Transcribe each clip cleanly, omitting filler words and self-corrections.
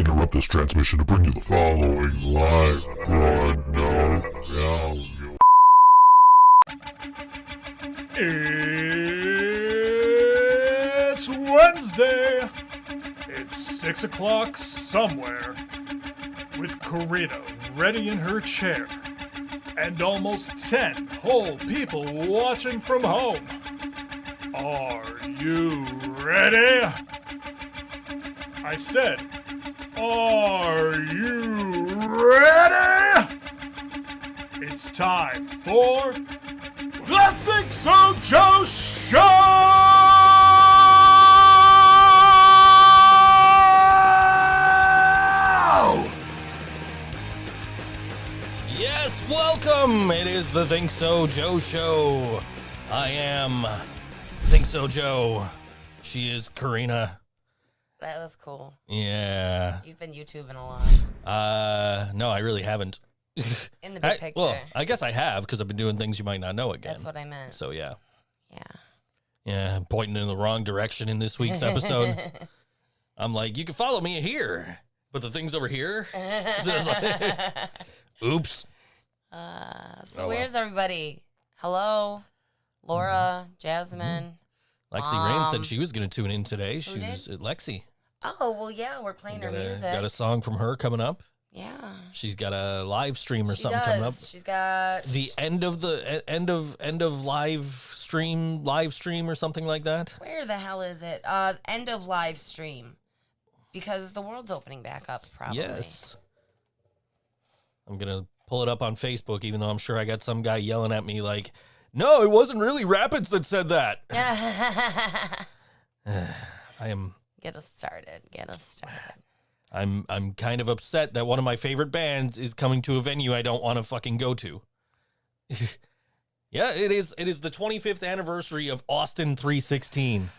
interrupt this transmission to bring you the following live broadcast. It's Wednesday. It's 6 o'clock somewhere. With Karina ready in her chair. And almost 10 whole people watching from home. Are you ready? I said, are you ready? It's time for the ThinkSoJoE Show! Yes, welcome! It is the ThinkSoJoE Show. I am ThinkSoJoE. She is Karina. That was cool. Yeah. You've been YouTubing a lot. No, I really haven't. In the big picture. Well, I guess I have, because I've been doing things you might not know again. That's what I meant. So, yeah. Yeah. Yeah, I'm pointing in the wrong direction in this week's episode. I'm like, you can follow me here, but the thing's over here. Oops. So where's everybody? Hello? Laura, Jasmine. Lexxi Raine said she was going to tune in today. She did? was at Lexxi. Oh, well, yeah, we're playing her music. Got a song from her coming up. Yeah. She's got a live stream or something coming up. She's got The end of live stream or something like that. Where the hell is it? End of live stream. Because the world's opening back up, probably. Yes. I'm going to pull it up on Facebook, even though I'm sure I got some guy yelling at me like, no, it wasn't really Rapids that said that. I am... Get us started. I'm kind of upset that one of my favorite bands is coming to a venue I don't want to fucking go to. Yeah, it is the 25th anniversary of Austin 316.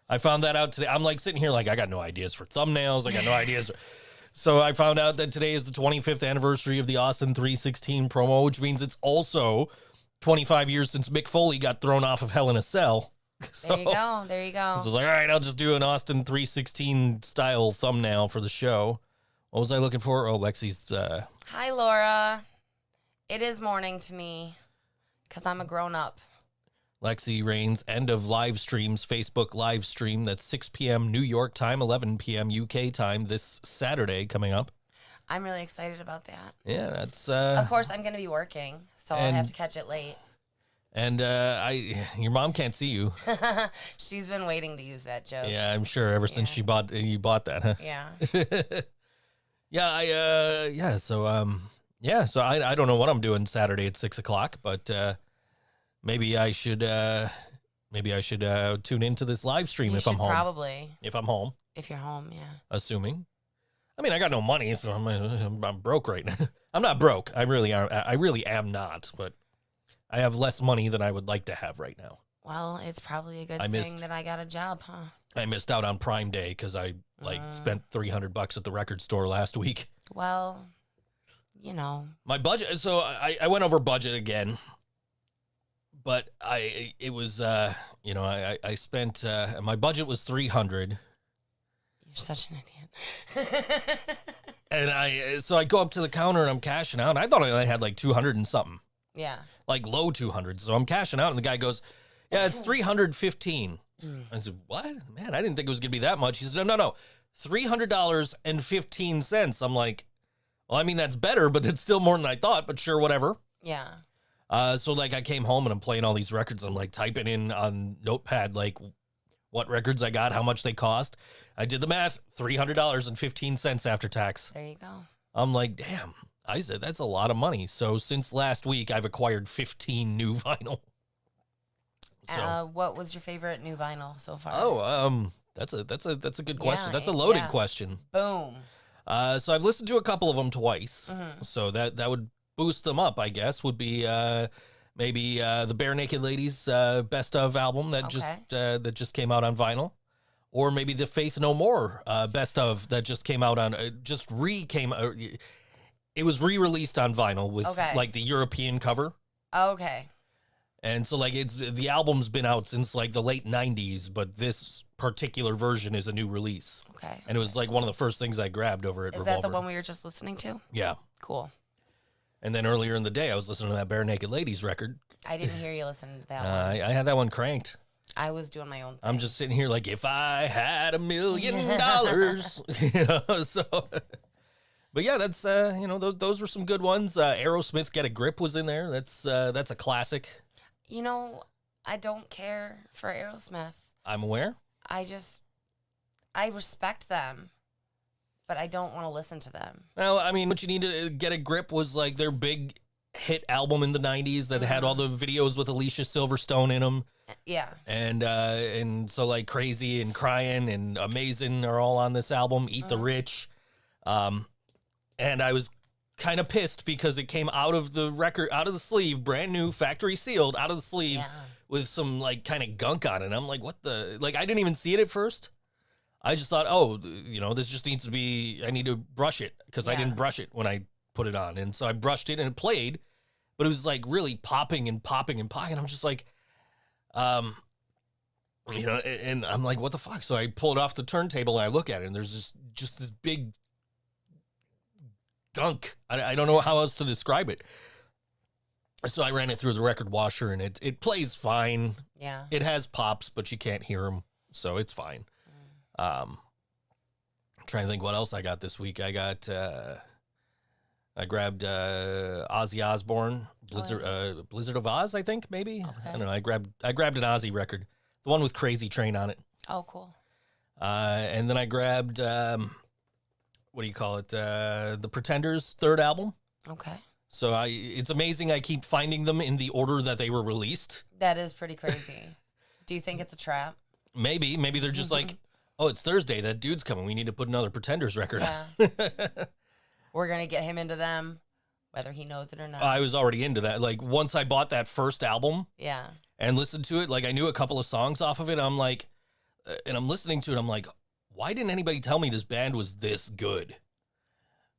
I found that out today. I'm like sitting here like I got no ideas for thumbnails. I got no ideas. So I found out that today is the 25th anniversary of the Austin 316 promo, which means it's also 25 years since Mick Foley got thrown off of Hell in a Cell. So, There you go. So I was like, all right, I'll just do an Austin 316 style thumbnail for the show. What was I looking for? Oh, Lexi's... Hi, Laura. It is morning to me because I'm a grown-up. Lexxi Raine's end of live streams, Facebook live stream. That's 6 p.m. New York time, 11 p.m. UK time this Saturday coming up. I'm really excited about that. Yeah, that's... Of course, I'm going to be working, so I'll have to catch it late. And your mom can't see you. She's been waiting to use that joke. Yeah, I'm sure ever since you bought that, huh? Yeah. Yeah, so I don't know what I'm doing Saturday at 6 o'clock, but maybe I should tune into this live stream if I'm home. Probably. If I'm home. If you're home, yeah. Assuming. I mean, I got no money, so I'm broke right now. I'm not broke. I really am not, but I have less money than I would like to have right now. Well, it's probably a good thing that I got a job, huh? I missed out on Prime Day because I spent $300 at the record store last week. Well, you know. My budget, so I went over budget again, but I spent, my budget was $300. You're such an idiot. And so I go up to the counter and I'm cashing out. And I thought I only had like 200 and something. Yeah. Like low 200s. So I'm cashing out and the guy goes, yeah, it's $315. I said, what? Man, I didn't think it was going to be that much. He said, no, $300.15. I'm like, well, I mean, that's better, but it's still more than I thought, but sure, whatever. Yeah. So like I came home and I'm playing all these records. I'm like typing in on Notepad, like what records I got, how much they cost. I did the math, $300.15 after tax. There you go. I'm like, damn. I said, that's a lot of money. So since last week, I've acquired 15 new vinyl. So, what was your favorite new vinyl so far? Oh, that's a good question. That's a loaded question. Boom. So I've listened to a couple of them twice. Mm-hmm. So that would boost them up, I guess, would be maybe the Bare Naked Ladies Best Of album that just came out on vinyl. Or maybe the Faith No More Best Of that just came out on, it was re-released on vinyl with like the European cover. Okay. And so like the album's been out since like the late 90s, but this particular version is a new release. Okay. And it was like one of the first things I grabbed over at Revolver. Is that the one we were just listening to? Yeah. Cool. And then earlier in the day, I was listening to that Bare Naked Ladies record. I didn't hear you listen to that one. I had that one cranked. I was doing my own thing. I'm just sitting here like, if I had $1 million, so. But yeah, that's those were some good ones. Aerosmith, Get a Grip was in there. That's a classic. I don't care for Aerosmith. I'm aware. I respect them, but I don't want to listen to them. Well, I mean, what you need to Get a Grip was like their big hit album in the 90s that had all the videos with Alicia Silverstone in them. Yeah. And so like Crazy and Crying and Amazing are all on this album. Eat the Rich. And I was kind of pissed because it came out of the record, out of the sleeve, brand new, factory sealed, out of the sleeve with some like kind of gunk on it. And I'm like, what the, like, I didn't even see it at first. I just thought, this just needs to be, I need to brush it because I didn't brush it when I put it on. And so I brushed it and it played, but it was like really popping and popping and popping. I'm just like, and I'm like, what the fuck? So I pull it off the turntable and I look at it and there's just this big gunk. I don't know how else to describe it. So I ran it through the record washer and it plays fine. Yeah. It has pops, but you can't hear them. So it's fine. I'm trying to think what else I got this week. I grabbed Ozzy Osbourne, Blizzard of Oz, I think, maybe. Okay. I don't know. I grabbed an Ozzy record, the one with Crazy Train on it. Oh, cool. And then I grabbed what do you call it? The Pretenders' third album. Okay. So it's amazing. I keep finding them in the order that they were released. That is pretty crazy. Do you think it's a trap? Maybe they're just like, oh, it's Thursday. That dude's coming. We need to put another Pretenders record out. We're going to get him into them, whether he knows it or not. I was already into that. Like, once I bought that first album and listened to it, like, I knew a couple of songs off of it. I'm like, and I'm listening to it. I'm like, why didn't anybody tell me this band was this good?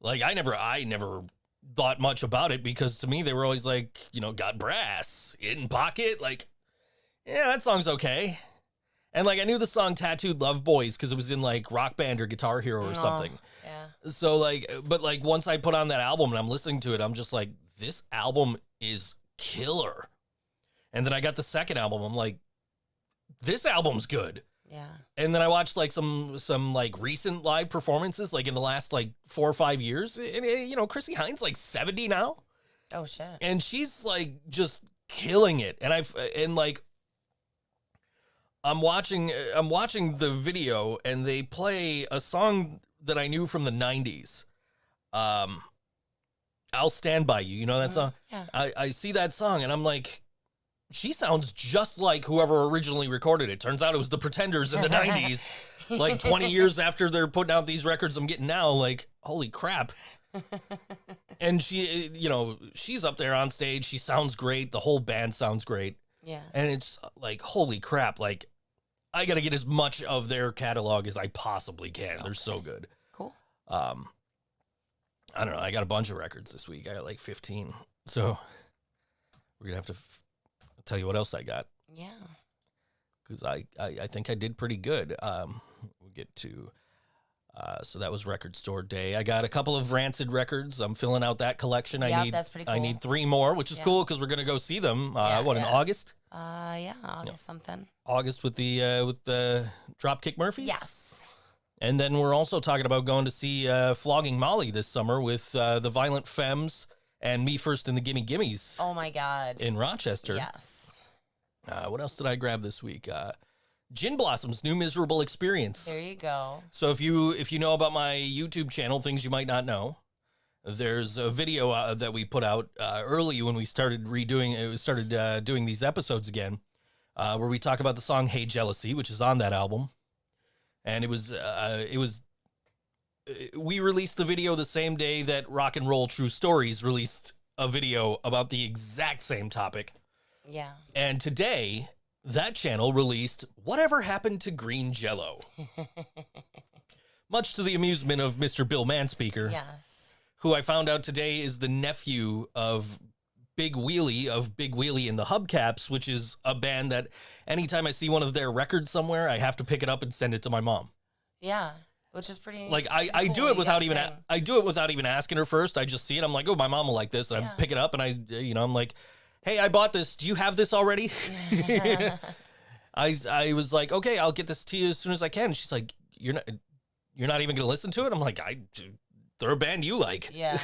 Like, I never thought much about it because to me, they were always like, got brass, in pocket. Like, yeah, that song's okay. And like, I knew the song Tattooed Love Boys because it was in like Rock Band or Guitar Hero or something. Yeah. So like, but like once I put on that album and I'm listening to it, I'm just like, this album is killer. And then I got the second album. I'm like, this album's good. Yeah. And then I watched like some like recent live performances, like in the last like 4 or 5 years. And Chrissy Hynde's like 70 now. Oh shit. And she's like just killing it. And I'm watching the video and they play a song that I knew from the 90s. I'll Stand By You. You know that song? Yeah. I see that song and I'm like, she sounds just like whoever originally recorded it. Turns out it was the Pretenders in the 90s. Like 20 years after they're putting out these records I'm getting now, like, holy crap. And she, she's up there on stage. She sounds great. The whole band sounds great. Yeah. And it's like, holy crap. Like, I got to get as much of their catalog as I possibly can. They're so good. Cool. I don't know. I got a bunch of records this week. I got like 15. So we're going to have to tell you what else I got. Yeah. Because I think I did pretty good. We'll get to... so that was Record Store Day. I got a couple of Rancid records. I'm filling out that collection. That's pretty cool. I need 3 more, which is cool because we're going to go see them. In August? August something. August with the Dropkick Murphys? Yes. And then we're also talking about going to see Flogging Molly this summer with the Violent Femmes and Me First and the Gimme Gimmes. Oh my God. In Rochester. Yes. What else did I grab this week? Gin Blossom's New Miserable Experience. There you go. So if you know about my YouTube channel, things you might not know, there's a video that we put out early when we started doing these episodes again, where we talk about the song "Hey Jealousy," which is on that album, and we released the video the same day that Rock and Roll True Stories released a video about the exact same topic. Yeah. And today, that channel released Whatever Happened to Green Jello. Much to the amusement of Mr. Bill Manspeaker. Yes. Who I found out today is the nephew of Big Wheelie of Big Wheelie and the Hubcaps, which is a band that anytime I see one of their records somewhere, I have to pick it up and send it to my mom. Yeah, which is pretty. Like I cool. do it without You even got a I do it without even asking her first. I just see it. I'm like, oh, my mom will like this, and I pick it up, and I'm like, hey, I bought this. Do you have this already? I was like, okay, I'll get this to you as soon as I can. She's like, you're not even gonna listen to it. I'm like, they're a band you like. Yeah.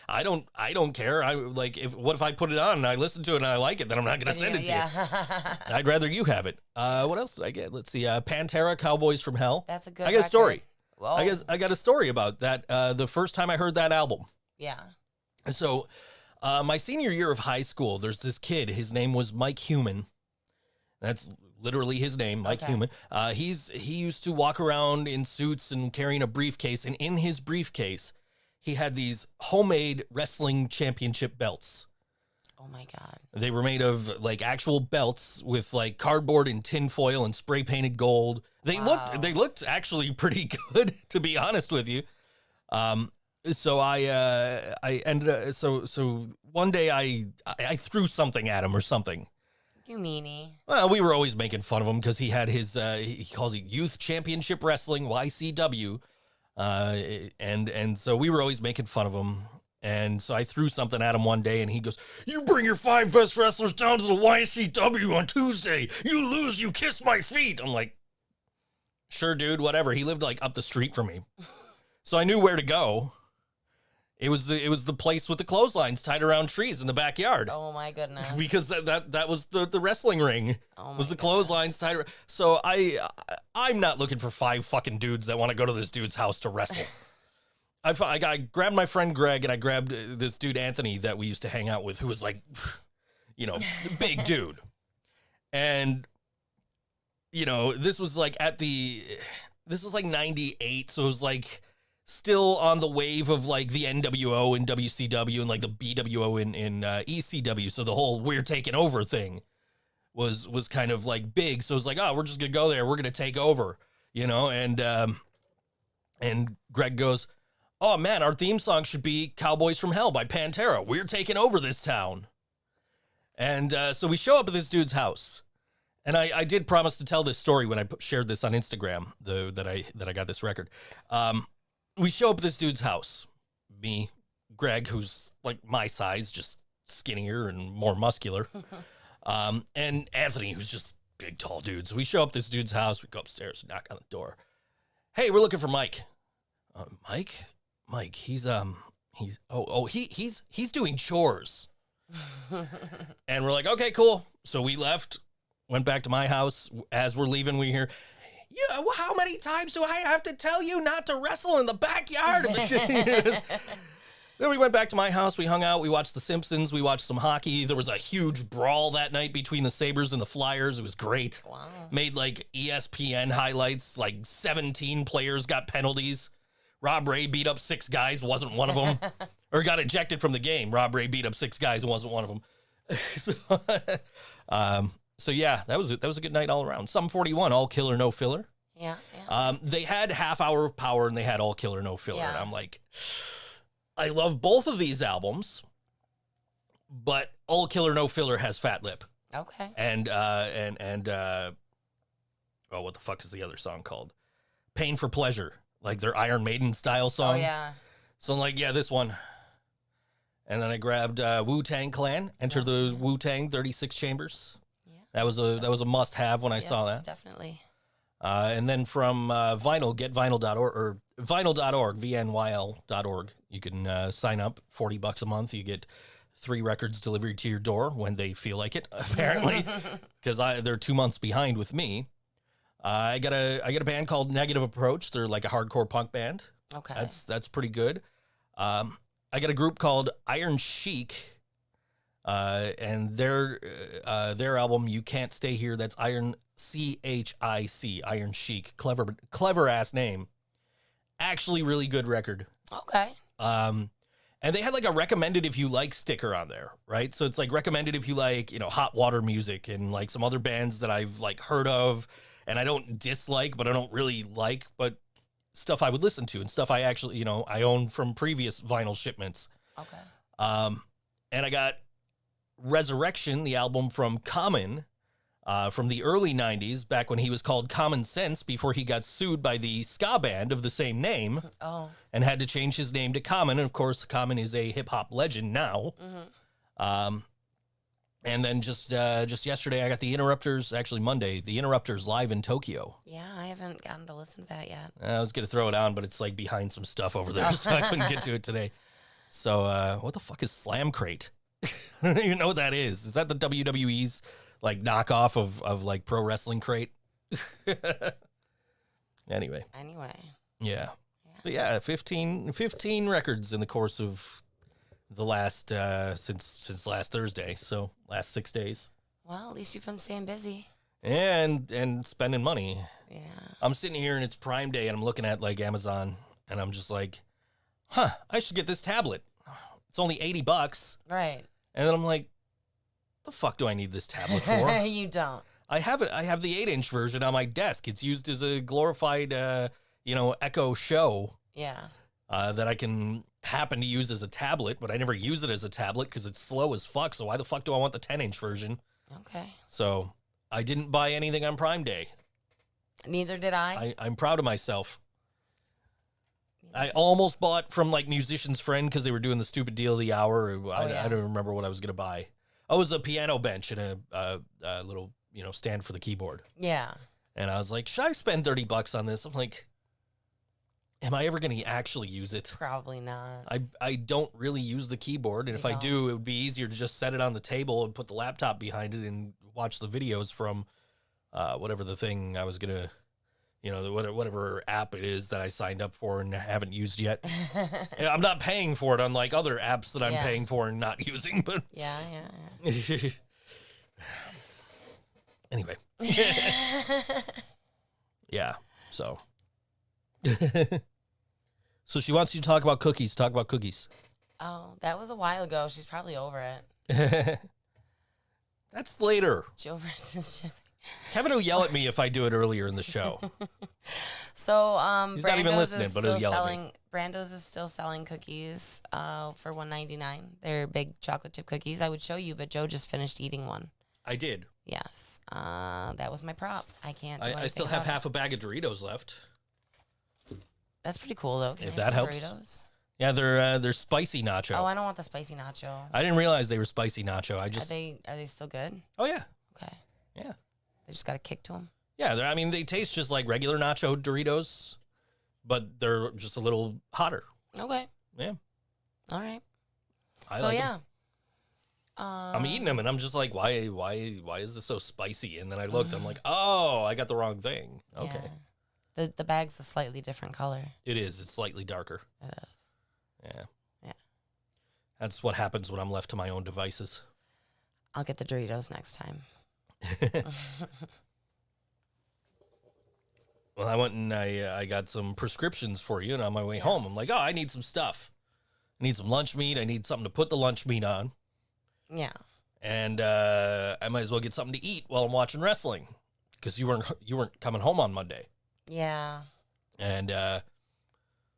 I don't care. What if I put it on and I listen to it and I like it, then I'm not gonna send it to you. I'd rather you have it. What else did I get? Let's see. Pantera, Cowboys from Hell. That's a good. I got a story. Well, I got a story about that. The first time I heard that album. Yeah. And so, my senior year of high school, there's this kid. His name was Mike Human. That's literally his name, Mike Human. He used to walk around in suits and carrying a briefcase, and in his briefcase, he had these homemade wrestling championship belts. Oh my God. They were made of like actual belts with like cardboard and tin foil and spray painted gold. They looked actually pretty good, to be honest with you. So I ended up, so one day I threw something at him or something. You meanie. Well, we were always making fun of him because he had his he called it Youth Championship Wrestling, YCW. And so we were always making fun of him. And so I threw something at him one day, and he goes, "You bring your 5 best wrestlers down to the YCW on Tuesday. You lose, you kiss my feet." I'm like, sure, dude, whatever. He lived like up the street from me. So I knew where to go. It was the place with the clotheslines tied around trees in the backyard. Oh my goodness! Because that was the wrestling ring. Was the clotheslines tied around. So I'm not looking for 5 fucking dudes that want to go to this dude's house to wrestle. I grabbed my friend Greg, and I grabbed this dude Anthony that we used to hang out with, who was like, big dude. And this was like this was like 98, so it was like still on the wave of like the NWO and WCW and like the BWO in ECW. So the whole "we're taking over" thing was kind of like big. So it was like, oh, we're just gonna go there. We're gonna take over, And Greg goes, "Oh man, our theme song should be Cowboys from Hell by Pantera. We're taking over this town." And so we show up at this dude's house. And I did promise to tell this story when I shared this on Instagram, that I got this record. We show up at this dude's house. Me, Greg, who's like my size, just skinnier and more muscular. And Anthony, who's just big, tall dude. So we show up at this dude's house. We go upstairs, knock on the door. "Hey, we're looking for Mike." Mike, he's doing chores. And we're like, okay, cool. So we left, went back to my house. As we're leaving, we hear, "Yeah, well, how many times do I have to tell you not to wrestle in the backyard?" Then we went back to my house. We hung out. We watched The Simpsons. We watched some hockey. There was a huge brawl that night between the Sabres and the Flyers. It was great. Wow. Made like ESPN highlights. Like 17 players got penalties. Rob Ray beat up 6 guys, wasn't one of them. Or got ejected from the game. Rob Ray beat up 6 guys and wasn't one of them. So yeah, that was a good night all around. Sum 41, all killer, no filler. Yeah. They had Half Hour of Power, and they had All Killer, No Filler. Yeah. And I'm like, I love both of these albums, but All Killer, No Filler has Fat Lip. Okay. And what the fuck is the other song called? Pain for Pleasure, like their Iron Maiden style song. Oh yeah. So I'm like, yeah, this one. And then I grabbed Wu-Tang Clan, Enter the Wu-Tang 36 Chambers. Yeah. That was a must-have when I saw that. Definitely. And then from vinyl, getvinyl.org, or vinyl.org, VNYL.org. You can sign up, $40 a month. You get 3 records delivered to your door when they feel like it, apparently, because they're 2 months behind with me. I got a band called Negative Approach. They're like a hardcore punk band. Okay. That's pretty good. I got a group called Iron Chic, and their album "You Can't Stay Here." That's Iron CHIC, Iron Chic. Clever ass name. Actually, really good record. Okay. And they had like a recommended if you like sticker on there, right? So it's like recommended if you like, hot water music and like some other bands that I've like heard of and I don't dislike, but I don't really like, but stuff I would listen to and stuff I actually, I own from previous vinyl shipments. Okay. And I got Resurrection, the album from Common, from the early 90s, back when he was called Common Sense before he got sued by the ska band of the same name and had to change his name to Common. And, of course, Common is a hip-hop legend now. And then just yesterday, I got the Interrupters, actually Monday, the Interrupters live in Tokyo. Yeah, I haven't gotten to listen to that yet. I was going to throw it on, but it's like behind some stuff over there, so I couldn't get to it today. So what the fuck is Slam Crate? I don't even know what that is. Is that the WWE's like knockoff of like Pro Wrestling Crate? Anyway. Yeah. But yeah, 15 records in the course of the last since last Thursday, so last 6 days. Well, at least you've been staying busy. And spending money. Yeah. I'm sitting here and it's Prime Day and I'm looking at like Amazon and I'm just like, I should get this tablet. It's only $80. Right. And then I'm like, the fuck do I need this tablet for? You don't. I have it. I have the 8-inch version on my desk. It's used as a glorified, Echo Show. Yeah. That I can happen to use as a tablet, but I never use it as a tablet because it's slow as fuck. So why the fuck do I want the 10-inch version? Okay. So I didn't buy anything on Prime Day. Neither did I. I'm proud of myself. I almost bought from like Musician's Friend because they were doing the stupid deal of the hour. I don't remember what I was going to buy. Oh, it was a piano bench and a little, stand for the keyboard. Yeah. And I was like, should I spend $30 on this? I'm like, am I ever going to actually use it? Probably not. I don't really use the keyboard. And if I do, it would be easier to just set it on the table and put the laptop behind it and watch the videos from whatever the thing I was going to, whatever app it is that I signed up for and haven't used yet. I'm not paying for it unlike other apps that I'm paying for and not using. But Yeah. Anyway. Yeah, so. So she wants you to talk about cookies. Talk about cookies. Oh, that was a while ago. She's probably over it. That's later. Joe versus shipping. Kevin will yell at me if I do it earlier in the show. So, He's not even listening, but he'll yell at me. Brando's is still selling cookies for $1.99. They're big chocolate chip cookies. I would show you, but Joe just finished eating one. I did. Yes. That was my prop. I can't do I still have about half a bag of Doritos left. That's pretty cool, though. Can If I that have some helps. Doritos? Yeah, they're spicy nacho. Oh, I don't want the spicy nacho. I didn't realize they were spicy nacho. Are they still good? Oh yeah. Okay. Yeah. They just got a kick to them. Yeah, they taste just like regular nacho Doritos, but they're just a little hotter. Okay. Yeah. All right. I So like yeah. 'em. I'm eating them and I'm just like, why is this so spicy? And then I looked, I'm like, oh, I got the wrong thing. Okay. Yeah. The bag's a slightly different color. It is. It's slightly darker. It is. Yeah. Yeah. That's what happens when I'm left to my own devices. I'll get the Doritos next time. Well, I went and I got some prescriptions for you, and on my way home, I'm like, oh, I need some stuff. I need some lunch meat. I need something to put the lunch meat on. Yeah. And I might as well get something to eat while I'm watching wrestling because you weren't coming home on Monday. Yeah. And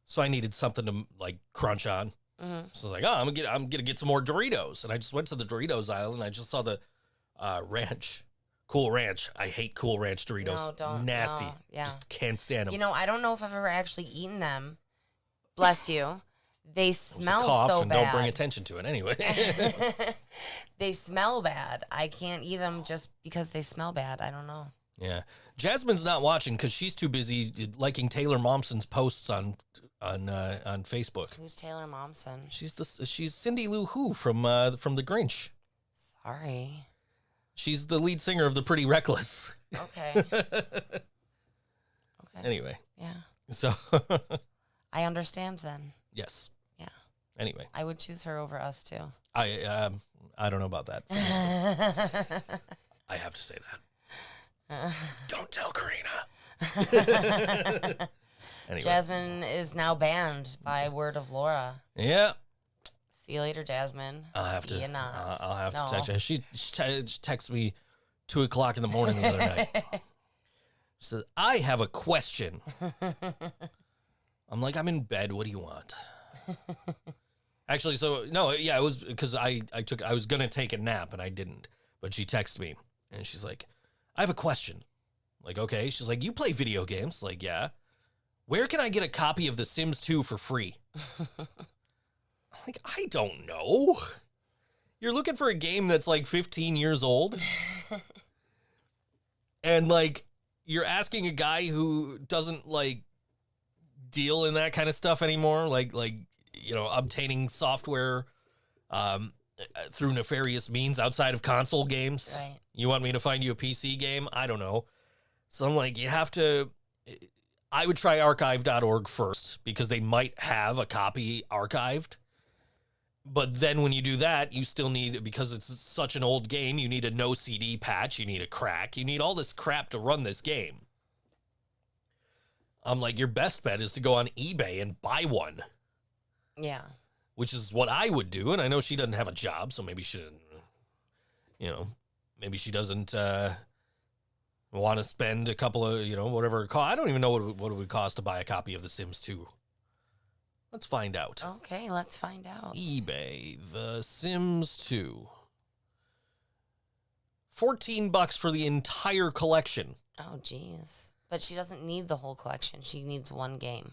so I needed something to like crunch on. Mm-hmm. So I was like, oh, I'm gonna get some more Doritos. And I just went to the Doritos aisle and I just saw the ranch. Cool Ranch. I hate Cool Ranch Doritos. No, don't. Nasty. No, yeah. Just can't stand them. I don't know if I've ever actually eaten them. Bless you. They smell cough so and bad. Don't bring attention to it anyway. They smell bad. I can't eat them just because they smell bad. I don't know. Yeah. Jasmine's not watching because she's too busy liking Taylor Momsen's posts on Facebook. Who's Taylor Momsen? She's Cindy Lou Who from The Grinch. Sorry. She's the lead singer of The Pretty Reckless. Okay. Okay. Anyway. Yeah. So. I understand then. Yes. Yeah. Anyway. I would choose her over us too. I don't know about that. I have to say that. Don't tell Karina. Anyway. Jasmine is now banned by word of Laura. Yeah. See you later, Jasmine. I'll have See to. you not. I'll have No. to text her. She texted me 2:00 in the morning the other night. She said, "I have a question." I'm like, "I'm in bed. What do you want?" Actually, so no, yeah, it was because I was gonna take a nap and I didn't. But she texted me and she's like, I have a question. Like, okay. She's like, you play video games? Like, yeah. Where can I get a copy of The Sims 2 for free? I'm like, I don't know. You're looking for a game that's like 15 years old? And like, you're asking a guy who doesn't like deal in that kind of stuff anymore, like obtaining software through nefarious means outside of console games. Right. You want me to find you a PC game? I don't know. So I'm like, you have to. I would try archive.org first because they might have a copy archived. But then when you do that, you still need, because it's such an old game, you need a no CD patch, you need a crack, you need all this crap to run this game. I'm like, your best bet is to go on eBay and buy one. Yeah. Which is what I would do, and I know she doesn't have a job, so maybe she doesn't want to spend a couple of, whatever it costs. I don't even know what it would cost to buy a copy of The Sims 2. Let's find out. Okay, let's find out. eBay, The Sims 2. $14 for the entire collection. Oh, geez. But she doesn't need the whole collection. She needs one game.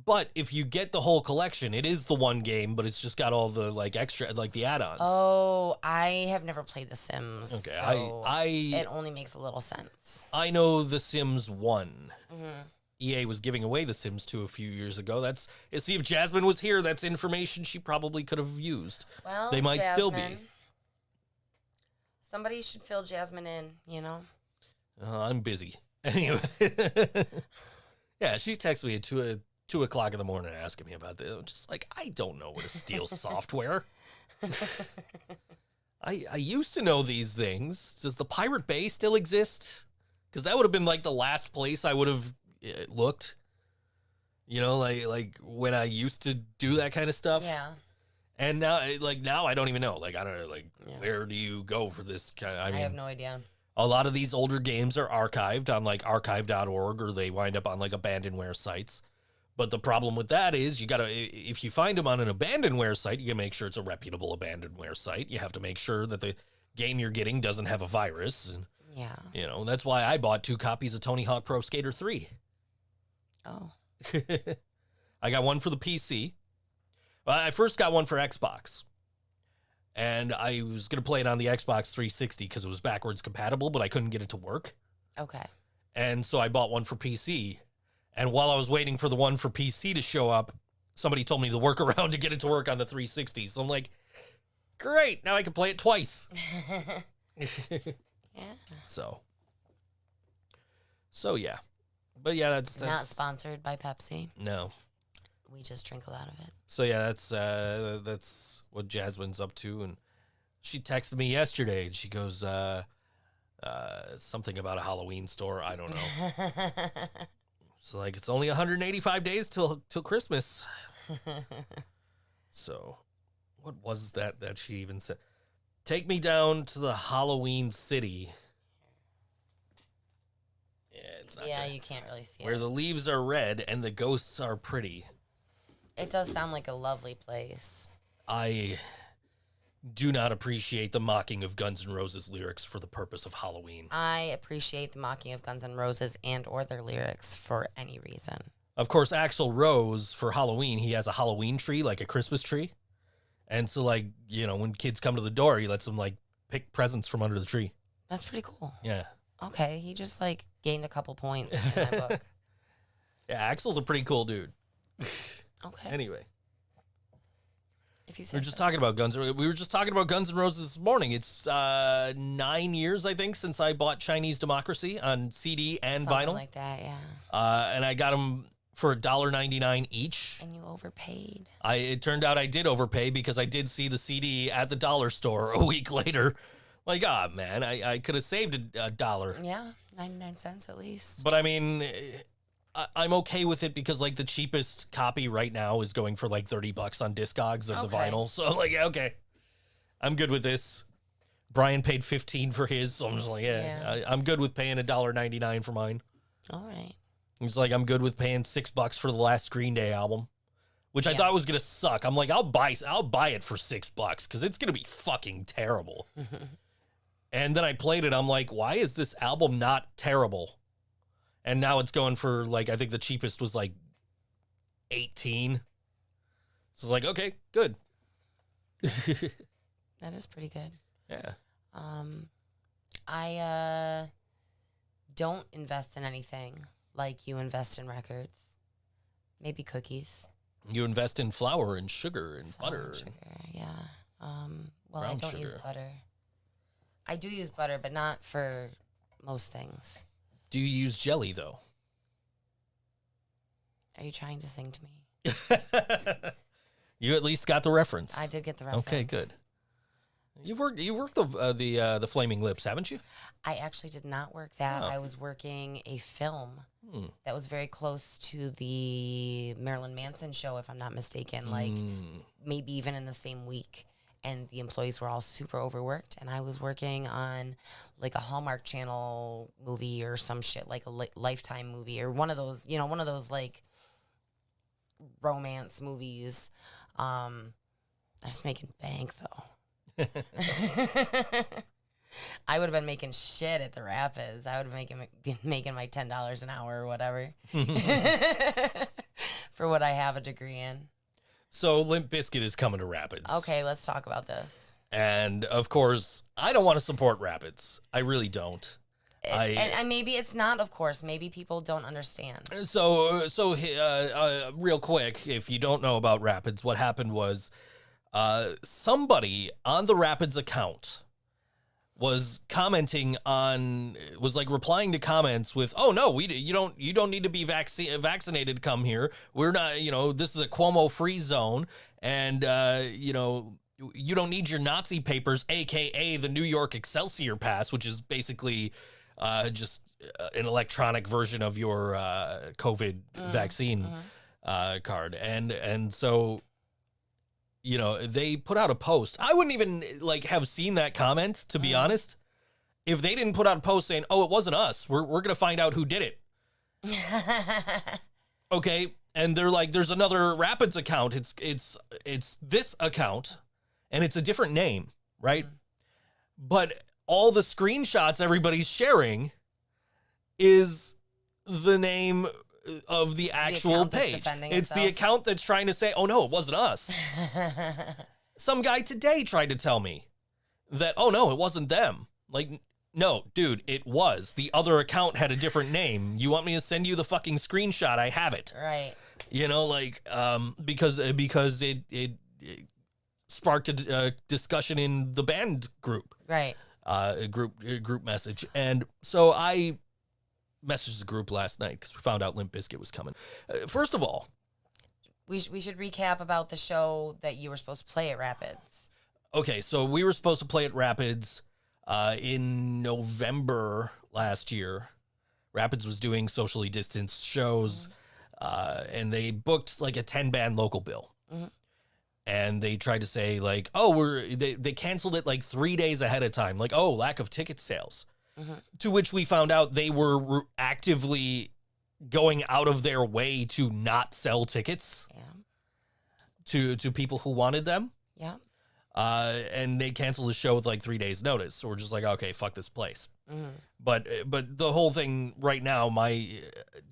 But if you get the whole collection, it is the one game, but it's just got all the like extra, like the add-ons. Oh, I have never played The Sims. Okay, so I it only makes a little sense. I know The Sims 1. Mm-hmm. EA was giving away The Sims 2 a few years ago. See, if Jasmine was here, that's information she probably could have used. Well, they might still be. Somebody should fill Jasmine in, I'm busy. Anyway. Yeah, she texted me at 2 o'clock in the morning asking me about this. I'm just like, I don't know where to steal software. I used to know these things. Does the Pirate Bay still exist? Because that would have been like the last place I would have looked. Like when I used to do that kind of stuff. Yeah. And now I don't even know. Like, I don't know, where do you go for this kind of, I have no idea. A lot of these older games are archived on like archive.org, or they wind up on like abandonware sites. But the problem with that is if you find them on an abandonware site, you gotta make sure it's a reputable abandonware site. You have to make sure that the game you're getting doesn't have a virus. And, yeah. That's why I bought 2 copies of Tony Hawk Pro Skater 3. Oh. I got one for the PC. Well, I first got one for Xbox. And I was going to play it on the Xbox 360 because it was backwards compatible, but I couldn't get it to work. Okay. And so I bought one for PC. And while I was waiting for the one for PC to show up, somebody told me to work around to get it to work on the 360. So I'm like, great, now I can play it twice. Yeah. So yeah. But yeah, that's not sponsored by Pepsi. No. We just drink a lot of it. So yeah, that's what Jasmine's up to. And she texted me yesterday and she goes, something about a Halloween store. I don't know. So like, it's only 185 days till Christmas. So what was that she even said? Take me down to the Halloween city. Yeah, it's not good. You can't really see Where it. the leaves are red and the ghosts are pretty. It does sound like a lovely place. I do not appreciate the mocking of Guns N' Roses lyrics for the purpose of Halloween. I appreciate the mocking of Guns N' Roses and or their lyrics for any reason. Of course, Axl Rose, for Halloween, he has a Halloween tree, like a Christmas tree. And so, like, when kids come to the door, he lets them, like, pick presents from under the tree. That's pretty cool. Yeah. Okay, he just, like, gained a couple points in my book. Yeah, Axl's a pretty cool dude. Okay. Anyway. If you We say were just so. talking about Guns. We were just talking about Guns N' Roses this morning. It's 9 years, I think, since I bought Chinese Democracy on CD and Something vinyl. like that, yeah. And I got them for $1.99 each. And you overpaid. It turned out I did overpay because I did see the CD at the dollar store a week later. Like, man, I could have saved a dollar. Yeah, 99 cents at least. But I mean, I'm okay with it because like the cheapest copy right now is going for like $30 on Discogs of the Okay. vinyl. So I'm like, yeah, okay, I'm good with this. Brian paid $15 for his, so I'm just like, Yeah. I'm good with paying $1.99 for mine. All right. He's like, I'm good with paying $6 for the last Green Day album, which I thought was gonna suck. I'm like, I'll buy it for $6 because it's gonna be fucking terrible. And then I played it. I'm like, why is this album not terrible? And now it's going for like, I think the cheapest was like 18. So it's like, okay, good. That is pretty good. Yeah. I don't invest in anything like you invest in records. Maybe cookies. You invest in flour and sugar and butter. And sugar, yeah. Well, I Brown don't use sugar. butter. I do use butter, but not for most things. Do you use jelly though? Are you trying to sing to me? You at least got the reference. I did get the reference. Okay, good. You've worked the Flaming Lips, haven't you? I actually did not work that. Oh. I was working a film that was very close to the Marilyn Manson show, if I'm not mistaken, like maybe even in the same week. And the employees were all super overworked. And I was working on like a Hallmark Channel movie or some shit, like a Lifetime movie or one of those, one of those like romance movies. I was making bank though. I would have been making shit at the Rapids. I would have been making my $10 an hour or whatever for what I have a degree in. So Limp Bizkit is coming to Rapids. Okay, let's talk about this. And of course, I don't want to support Rapids. I really don't. And maybe it's not, of course. Maybe people don't understand. So real quick, if you don't know about Rapids, what happened was somebody on the Rapids account was replying to comments with, "Oh no, you don't need to be vaccinated to come here. We're not, this is a Cuomo free zone, and you don't need your Nazi papers, aka the New York Excelsior Pass, which is basically just an electronic version of your COVID vaccine card." And so, they put out a post. I wouldn't even have seen that comment, to be honest, if they didn't put out a post saying, "Oh, it wasn't us. We're going to find out who did it." Okay. And they're like, there's another Rapids account. It's this account and it's a different name. Right. But all the screenshots everybody's sharing is the name of the actual page. It's the account that's trying to say, "Oh no, it wasn't us." Some guy today tried to tell me that, "Oh no, it wasn't them." Like, no, dude, it was. The other account had a different name. You want me to send you the fucking screenshot? I have it. Right. Because it sparked a discussion in the band group. Right. Group message. And so I messaged the group last night because we found out Limp Bizkit was coming. First of all, we should recap about the show that you were supposed to play at Rapids. Okay, so we were supposed to play at Rapids in November last year. Rapids was doing socially distanced shows, and they booked like a 10-band local bill. And they tried to say like, "Oh, they canceled it like 3 days ahead of time." Like, "Oh, lack of ticket sales." To which we found out they were actively going out of their way to not sell tickets to people who wanted them. Yeah. And they canceled the show with like 3 days notice. So we're just like, okay, fuck this place. But the whole thing right now, my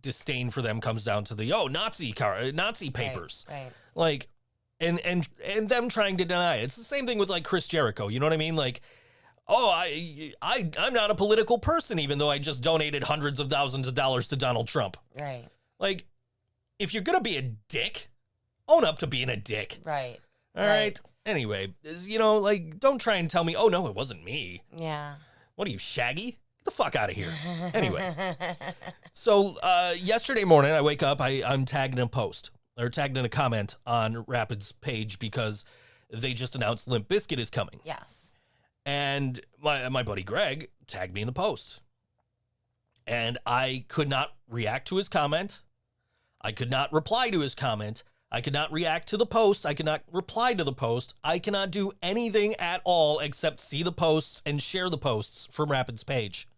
disdain for them comes down to the, Nazi papers. Right. Like, and them trying to deny it. It's the same thing with like Chris Jericho. You know what I mean? Like, I'm not a political person, even though I just donated hundreds of thousands of dollars to Donald Trump. Right. Like, if you're going to be a dick, own up to being a dick. Right. All right. Anyway, don't try and tell me, "Oh, no, it wasn't me." Yeah. What are you, Shaggy? Get the fuck out of here. Anyway. So yesterday morning, I wake up, I'm tagged in a post, or tagged in a comment on Rapid's page because they just announced Limp Bizkit is coming. Yes. And my buddy Greg tagged me in the post. And I could not react to his comment. I could not reply to his comment. I could not react to the post. I could not reply to the post. I cannot do anything at all except see the posts and share the posts from Rapid's page.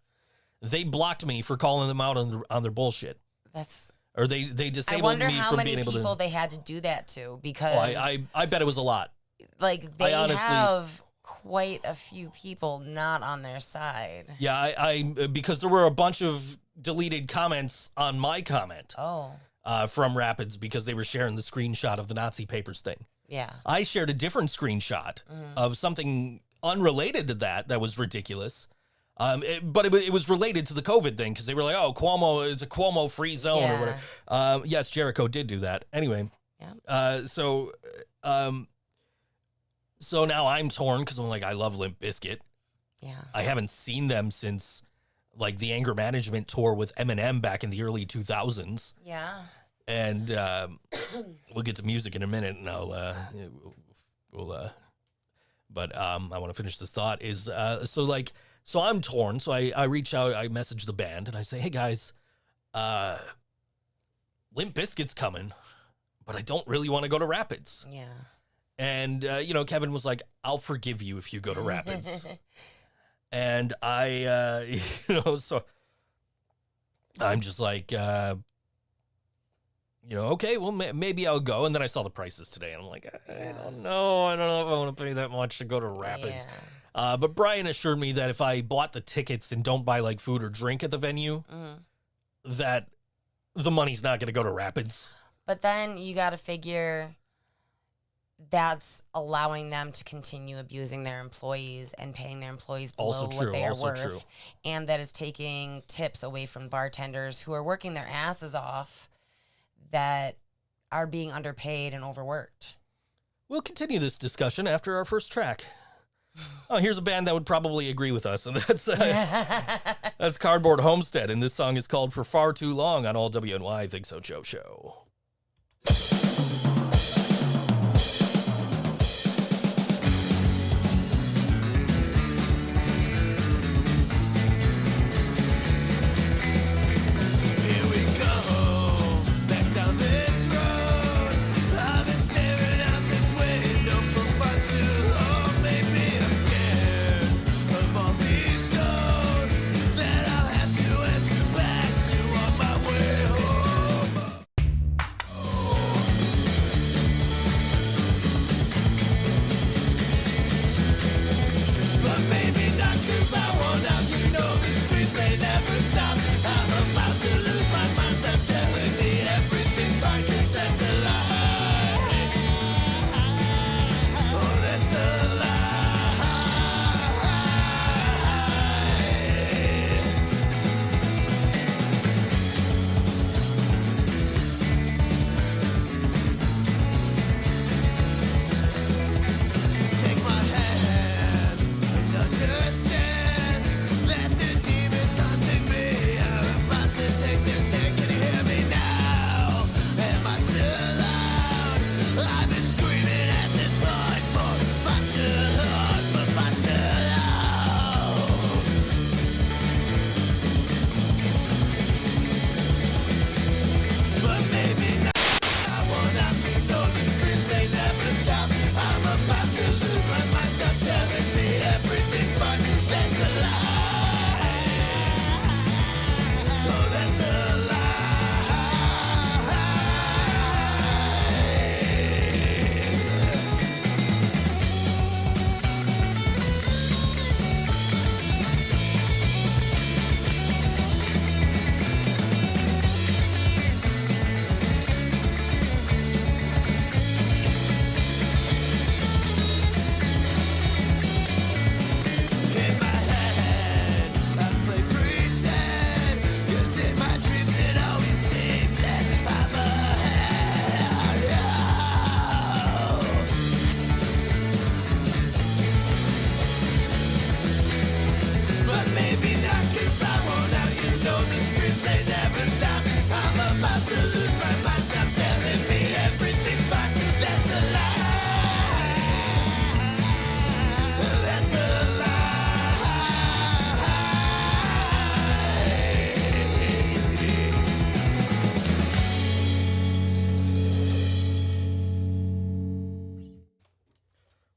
They blocked me for calling them out on their bullshit. That's or they I disabled wonder me how from many being able people to. they had to do that to, because I bet it was a lot. like they honestly- have quite a few people not on their side. Yeah, I because there were a bunch of deleted comments on my comment Oh, from Rapids because they were sharing the screenshot of the Nazi papers thing. yeah. I shared a different screenshot of something unrelated to that was ridiculous. But it was related to the COVID thing because they were like, "Oh, Cuomo is a Cuomo-free zone or whatever." Yes, Jericho did do that. Anyway, so now I'm torn because I'm like, I love Limp Bizkit. Yeah. I haven't seen them since like the Anger Management tour with Eminem back in the early 2000s. Yeah. And we'll get to music in a minute, and but I want to finish this thought. So I'm torn. So I reach out, I message the band, and I say, "Hey guys, Limp Bizkit's coming, but I don't really want to go to Rapids." Yeah. And Kevin was like, "I'll forgive you if you go to Rapids." And I, so I'm just like, okay, well, maybe I'll go. And then I saw the prices today, and I'm like, I don't know if I want to pay that much to go to Rapids. Yeah. But Brian assured me that if I bought the tickets and don't buy like food or drink at the venue, that the money's not going to go to Rapids. But then you got to figure that's allowing them to continue abusing their employees and paying their employees below what they are worth. And that is taking tips away from bartenders who are working their asses off that are being underpaid and overworked. We'll continue this discussion after our first track. Oh, here's a band that would probably agree with us, and that's Cardboard Homestead, and this song is called For Far Too Long on all WNY Think So Joe Show.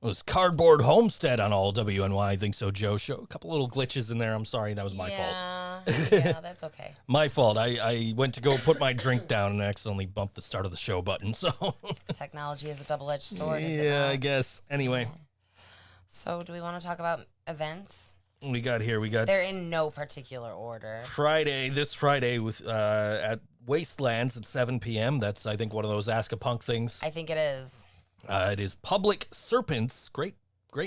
Was Cardboard Homestead on all WNY Think So Joe Show. A couple little glitches in there. I'm sorry. That was my fault. Yeah, that's okay. My fault. I went to go put my drink down and accidentally bumped the start of the show button. So Technology is a double-edged sword, is it yeah, not? I guess. Anyway, So do we want to talk about events? we got They're in no particular order. this Friday with at Wastelands at 7 p.m. That's, I think, one of those Ask a Punk things. I think it is. It is Public Serpents. Great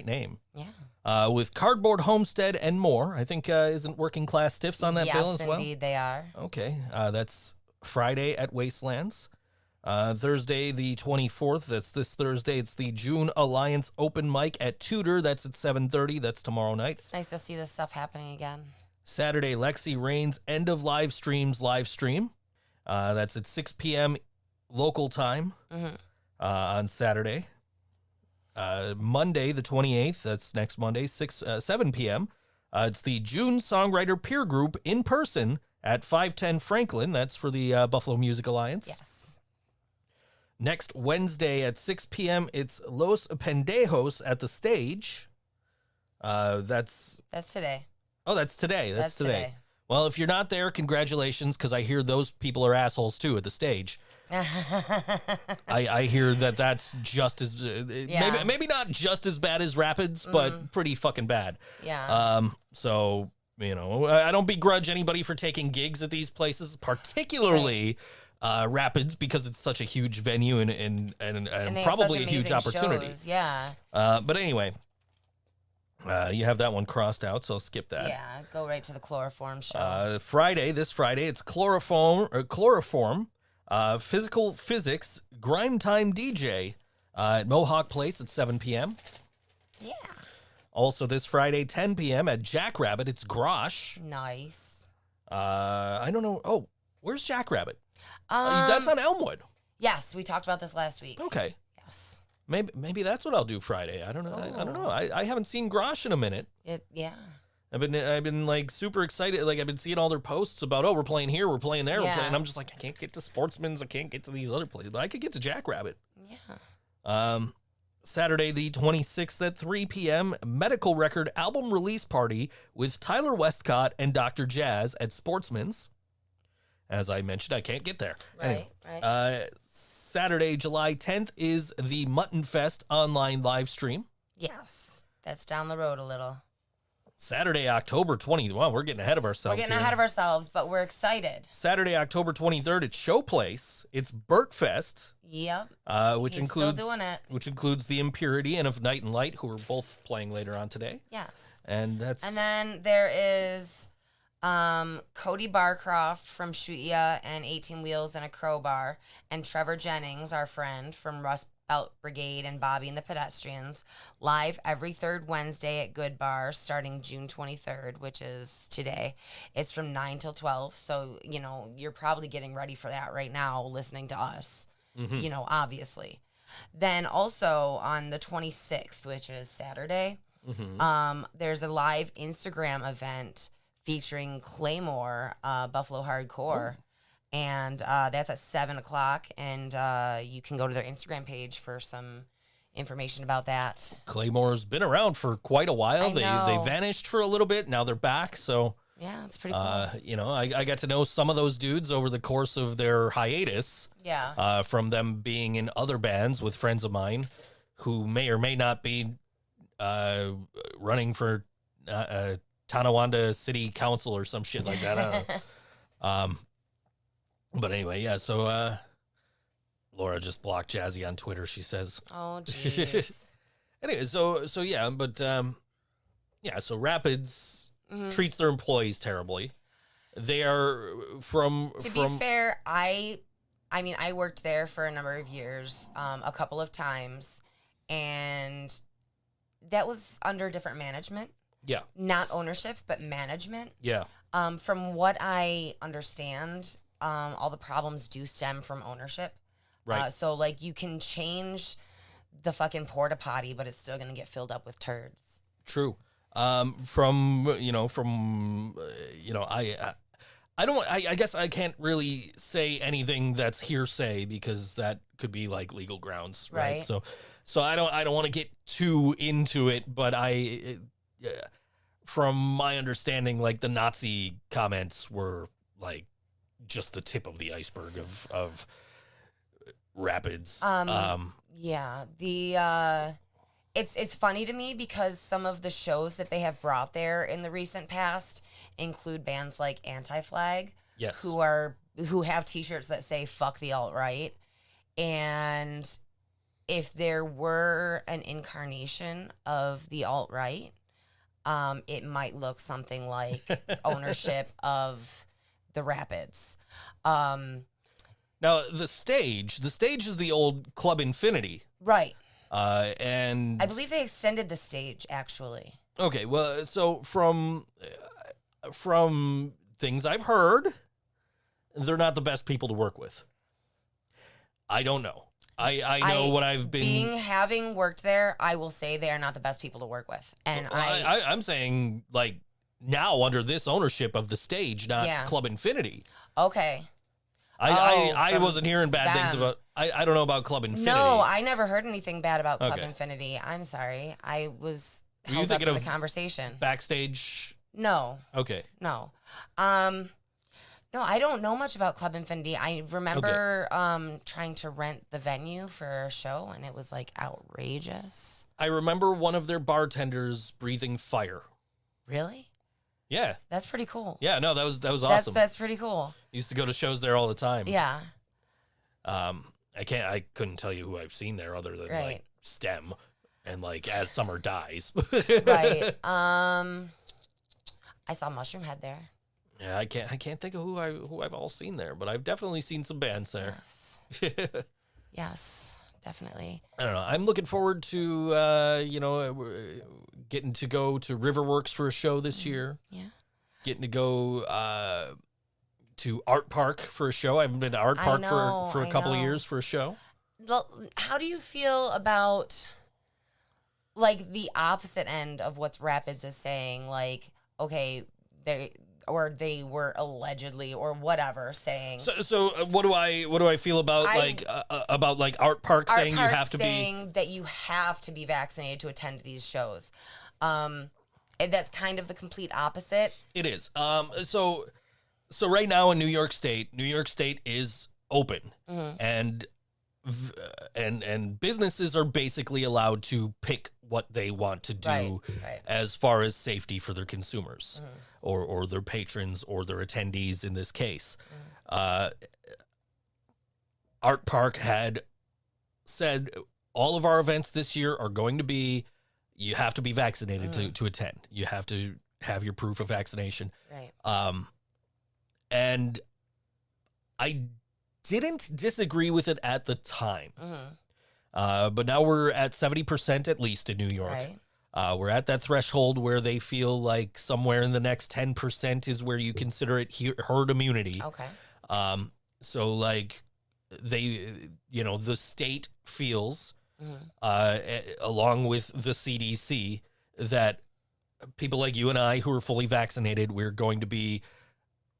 name. Yeah. With Cardboard Homestead and more. I think isn't Working Class Stiffs on that bill as well? Yes, indeed they are. Okay. That's Friday at Wastelands. Thursday, the 24th. That's this Thursday. It's the June Alliance Open Mic at Tudor. That's at 7:30. That's tomorrow night. It's nice to see this stuff happening again. Saturday, Lexxi Raine's End of Live Streams live stream. That's at 6 p.m. local time on Saturday. Monday, the 28th. That's next Monday, 7 p.m. It's the June Songwriter Peer Group in person at 510 Franklin. That's for the Buffalo Music Alliance. Yes. Next Wednesday at 6 p.m., it's Los Pendejos at the Stage. That's today. Oh, that's today. That's today. today. Well, if you're not there, congratulations, because I hear those people are assholes too at the Stage. I hear that's just as maybe not just as bad as Rapids, but pretty fucking bad. Yeah. So I don't begrudge anybody for taking gigs at these places, particularly Rapids, because it's such a huge venue and they have probably such a huge amazing opportunity. shows, yeah. But anyway, you have that one crossed out, so I'll skip that. Yeah, go right to the chloroform show. This Friday, it's chloroform, physical physics, grime time DJ at Mohawk Place at 7 p.m. Yeah. Also this Friday, 10 p.m. at Jackrabbit, it's Grosh. Nice. I don't know. Oh, where's Jackrabbit? That's on Elmwood. Yes, we talked about this last week. Okay. Yes. Maybe that's what I'll do Friday. I don't know. I don't know. I haven't seen Grosh in a minute. Yeah. I've been like super excited. Like I've been seeing all their posts about, we're playing here, we're playing there, we're Yeah. playing. And I'm just like, I can't get to Sportsman's, I can't get to these other places, but I could get to Jackrabbit. Yeah. Saturday the 26th at 3 p.m. Medical Record album release party with Tyler Westcott and Dr. Jazz at Sportsman's. As I mentioned, I can't get there. Right. Saturday, July 10th is the Mutton Fest online live stream. Yes. That's down the road a little. Saturday, October 20th. Wow, we're getting ahead of ourselves. We're getting ahead of ourselves, but we're excited. Saturday, October 23rd at Showplace. It's Burt Fest. Yep. Which He's includes still doing it. Which includes the Impurity and of Night and Light, who are both playing later on today. Yes. And then there is Cody Barcroft from Shoot Ya and 18 Wheels and a Crowbar, and Trevor Jennings, our friend from Rust Belt Brigade and Bobby and the Pedestrians, live every third Wednesday at Good Bar starting June 23rd, which is today. It's from 9 till 12, so, you're probably getting ready for that right now listening to us, obviously. Then also on the 26th, which is Saturday, there's a live Instagram event featuring Claymore, Buffalo Hardcore. And that's at 7 o'clock, and you can go to their Instagram page for some information about that. Claymore's been around for quite a while. They vanished for a little bit. Now they're back. So yeah, it's pretty cool. I got to know some of those dudes over the course of their hiatus. Yeah. From them being in other bands with friends of mine who may or may not be running for Tonawanda City Council or some shit like that. I don't know. But anyway, yeah, so Laura just blocked Jazzy on Twitter, she says. Oh, jeez. Anyway, so yeah, but so Rapids treats their employees terribly. They are To be fair, I worked there for a number of years, a couple of times, and that was under different management. Yeah. Not ownership, but management. Yeah. From what I understand, all the problems do stem from ownership. Right. So, you can change the fucking porta potty, but it's still going to get filled up with turds. True. I guess I can't really say anything that's hearsay because that could be like legal grounds. Right. So I don't want to get too into it, but from my understanding, like the Nazi comments were like just the tip of the iceberg of Rapids. Yeah, it's funny to me because some of the shows that they have brought there in the recent past include bands like Anti-Flag, Yes. who have T-shirts that say "fuck the alt-right," and if there were an incarnation of the alt-right, it might look something like ownership of the Rapids. Now the stage is the old Club Infinity, Right. and I believe they extended the stage, actually. okay, well, so from things I've heard, they're not the best people to work with. I don't know. I know what I've been having worked there. I will say they are not the best people to work with, and I'm saying like now under this ownership of the stage, not Club Infinity. Okay. I wasn't hearing bad things about. I don't know about Club Infinity. No, I never heard anything bad about Club Infinity. I'm sorry. I was held up in the conversation. Backstage? No. Okay. No. No, I don't know much about Club Infinity. I remember trying to rent the venue for a show, and it was like outrageous. I remember one of their bartenders breathing fire. Really? Yeah. That's pretty cool. Yeah, no, that was awesome. That's pretty cool. Used to go to shows there all the time. Yeah. I couldn't tell you who I've seen there other than like STEM and like As Summer Dies. Right. I saw Mushroom Head there. Yeah, I can't think of who I've all seen there, but I've definitely seen some bands there. Yes. Yes, definitely. I don't know. I'm looking forward to getting to go to Riverworks for a show this year. Yeah. Getting to go to Art Park for a show. I haven't been to Art Park for a couple of years for a show. How do you feel about like the opposite end of what Rapids is saying? Like, okay, they were allegedly or whatever saying. So what do I feel about Art Park saying you have to that you have to be vaccinated to attend these shows. And that's kind of the complete opposite. It is. So right now in New York State is open, and businesses are basically allowed to pick what they want to do as far as safety for their consumers or their patrons or their attendees in this case. Art Park had said all of our events this year are going to be, you have to be vaccinated to attend. You have to have your proof of vaccination. Right. And I didn't disagree with it at the time. But now we're at 70% at least in New York. Right. We're at that threshold where they feel like somewhere in the next 10% is where you consider it herd immunity. Okay. So like the state feels, along with the CDC, that people like you and I who are fully vaccinated, we're going to be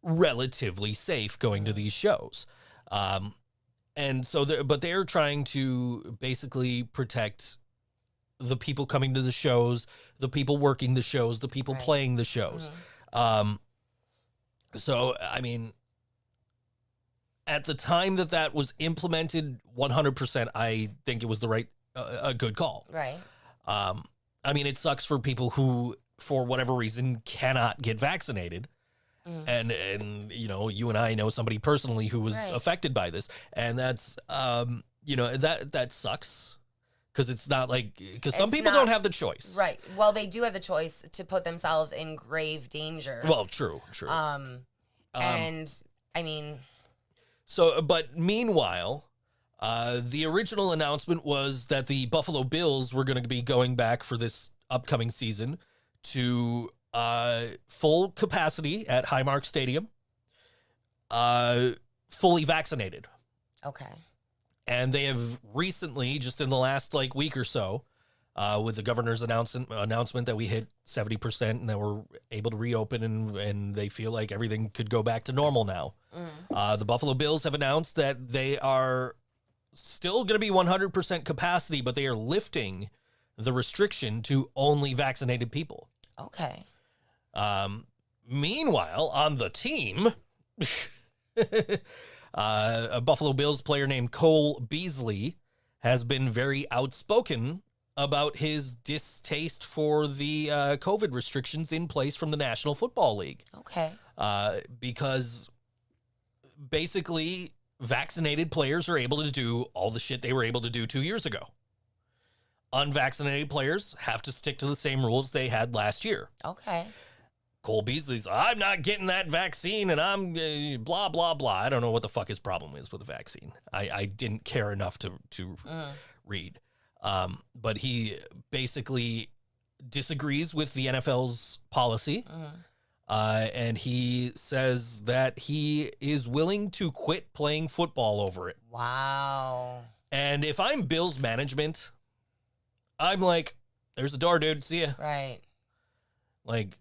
relatively safe going to these shows. And so, they're trying to basically protect the people coming to the shows, the people working the shows, the people playing the shows. So, I mean, at the time that was implemented, 100%, I think it was a good call. Right. I mean, it sucks for people who, for whatever reason, cannot get vaccinated. And you and I know somebody personally who was affected by this, and that's that sucks because it's not like, because some people don't have the choice, right? Well, they do have the choice to put themselves in grave danger. Well, true. And I mean, but meanwhile, the original announcement was that the Buffalo Bills were going to be going back for this upcoming season to full capacity at Highmark Stadium, fully vaccinated. Okay. And they have recently, just in the last week or so, with the governor's announcement that we hit 70% and that we're able to reopen and they feel like everything could go back to normal now. The Buffalo Bills have announced that they are still going to be 100% capacity, but they are lifting the restriction to only vaccinated people. Okay. Meanwhile, on the team, a Buffalo Bills player named Cole Beasley has been very outspoken about his distaste for the COVID restrictions in place from the National Football League. Okay. Because basically vaccinated players are able to do all the shit they were able to do 2 years ago. Unvaccinated players have to stick to the same rules they had last year. Okay. Cole Beasley's, I'm not getting that vaccine and I'm blah, blah, blah. I don't know what the fuck his problem is with the vaccine. I didn't care enough to read. But he basically disagrees with the NFL's policy. And he says that he is willing to quit playing football over it. Wow. And if I'm Bills management, I'm like, there's the door, dude. See ya. Right. Like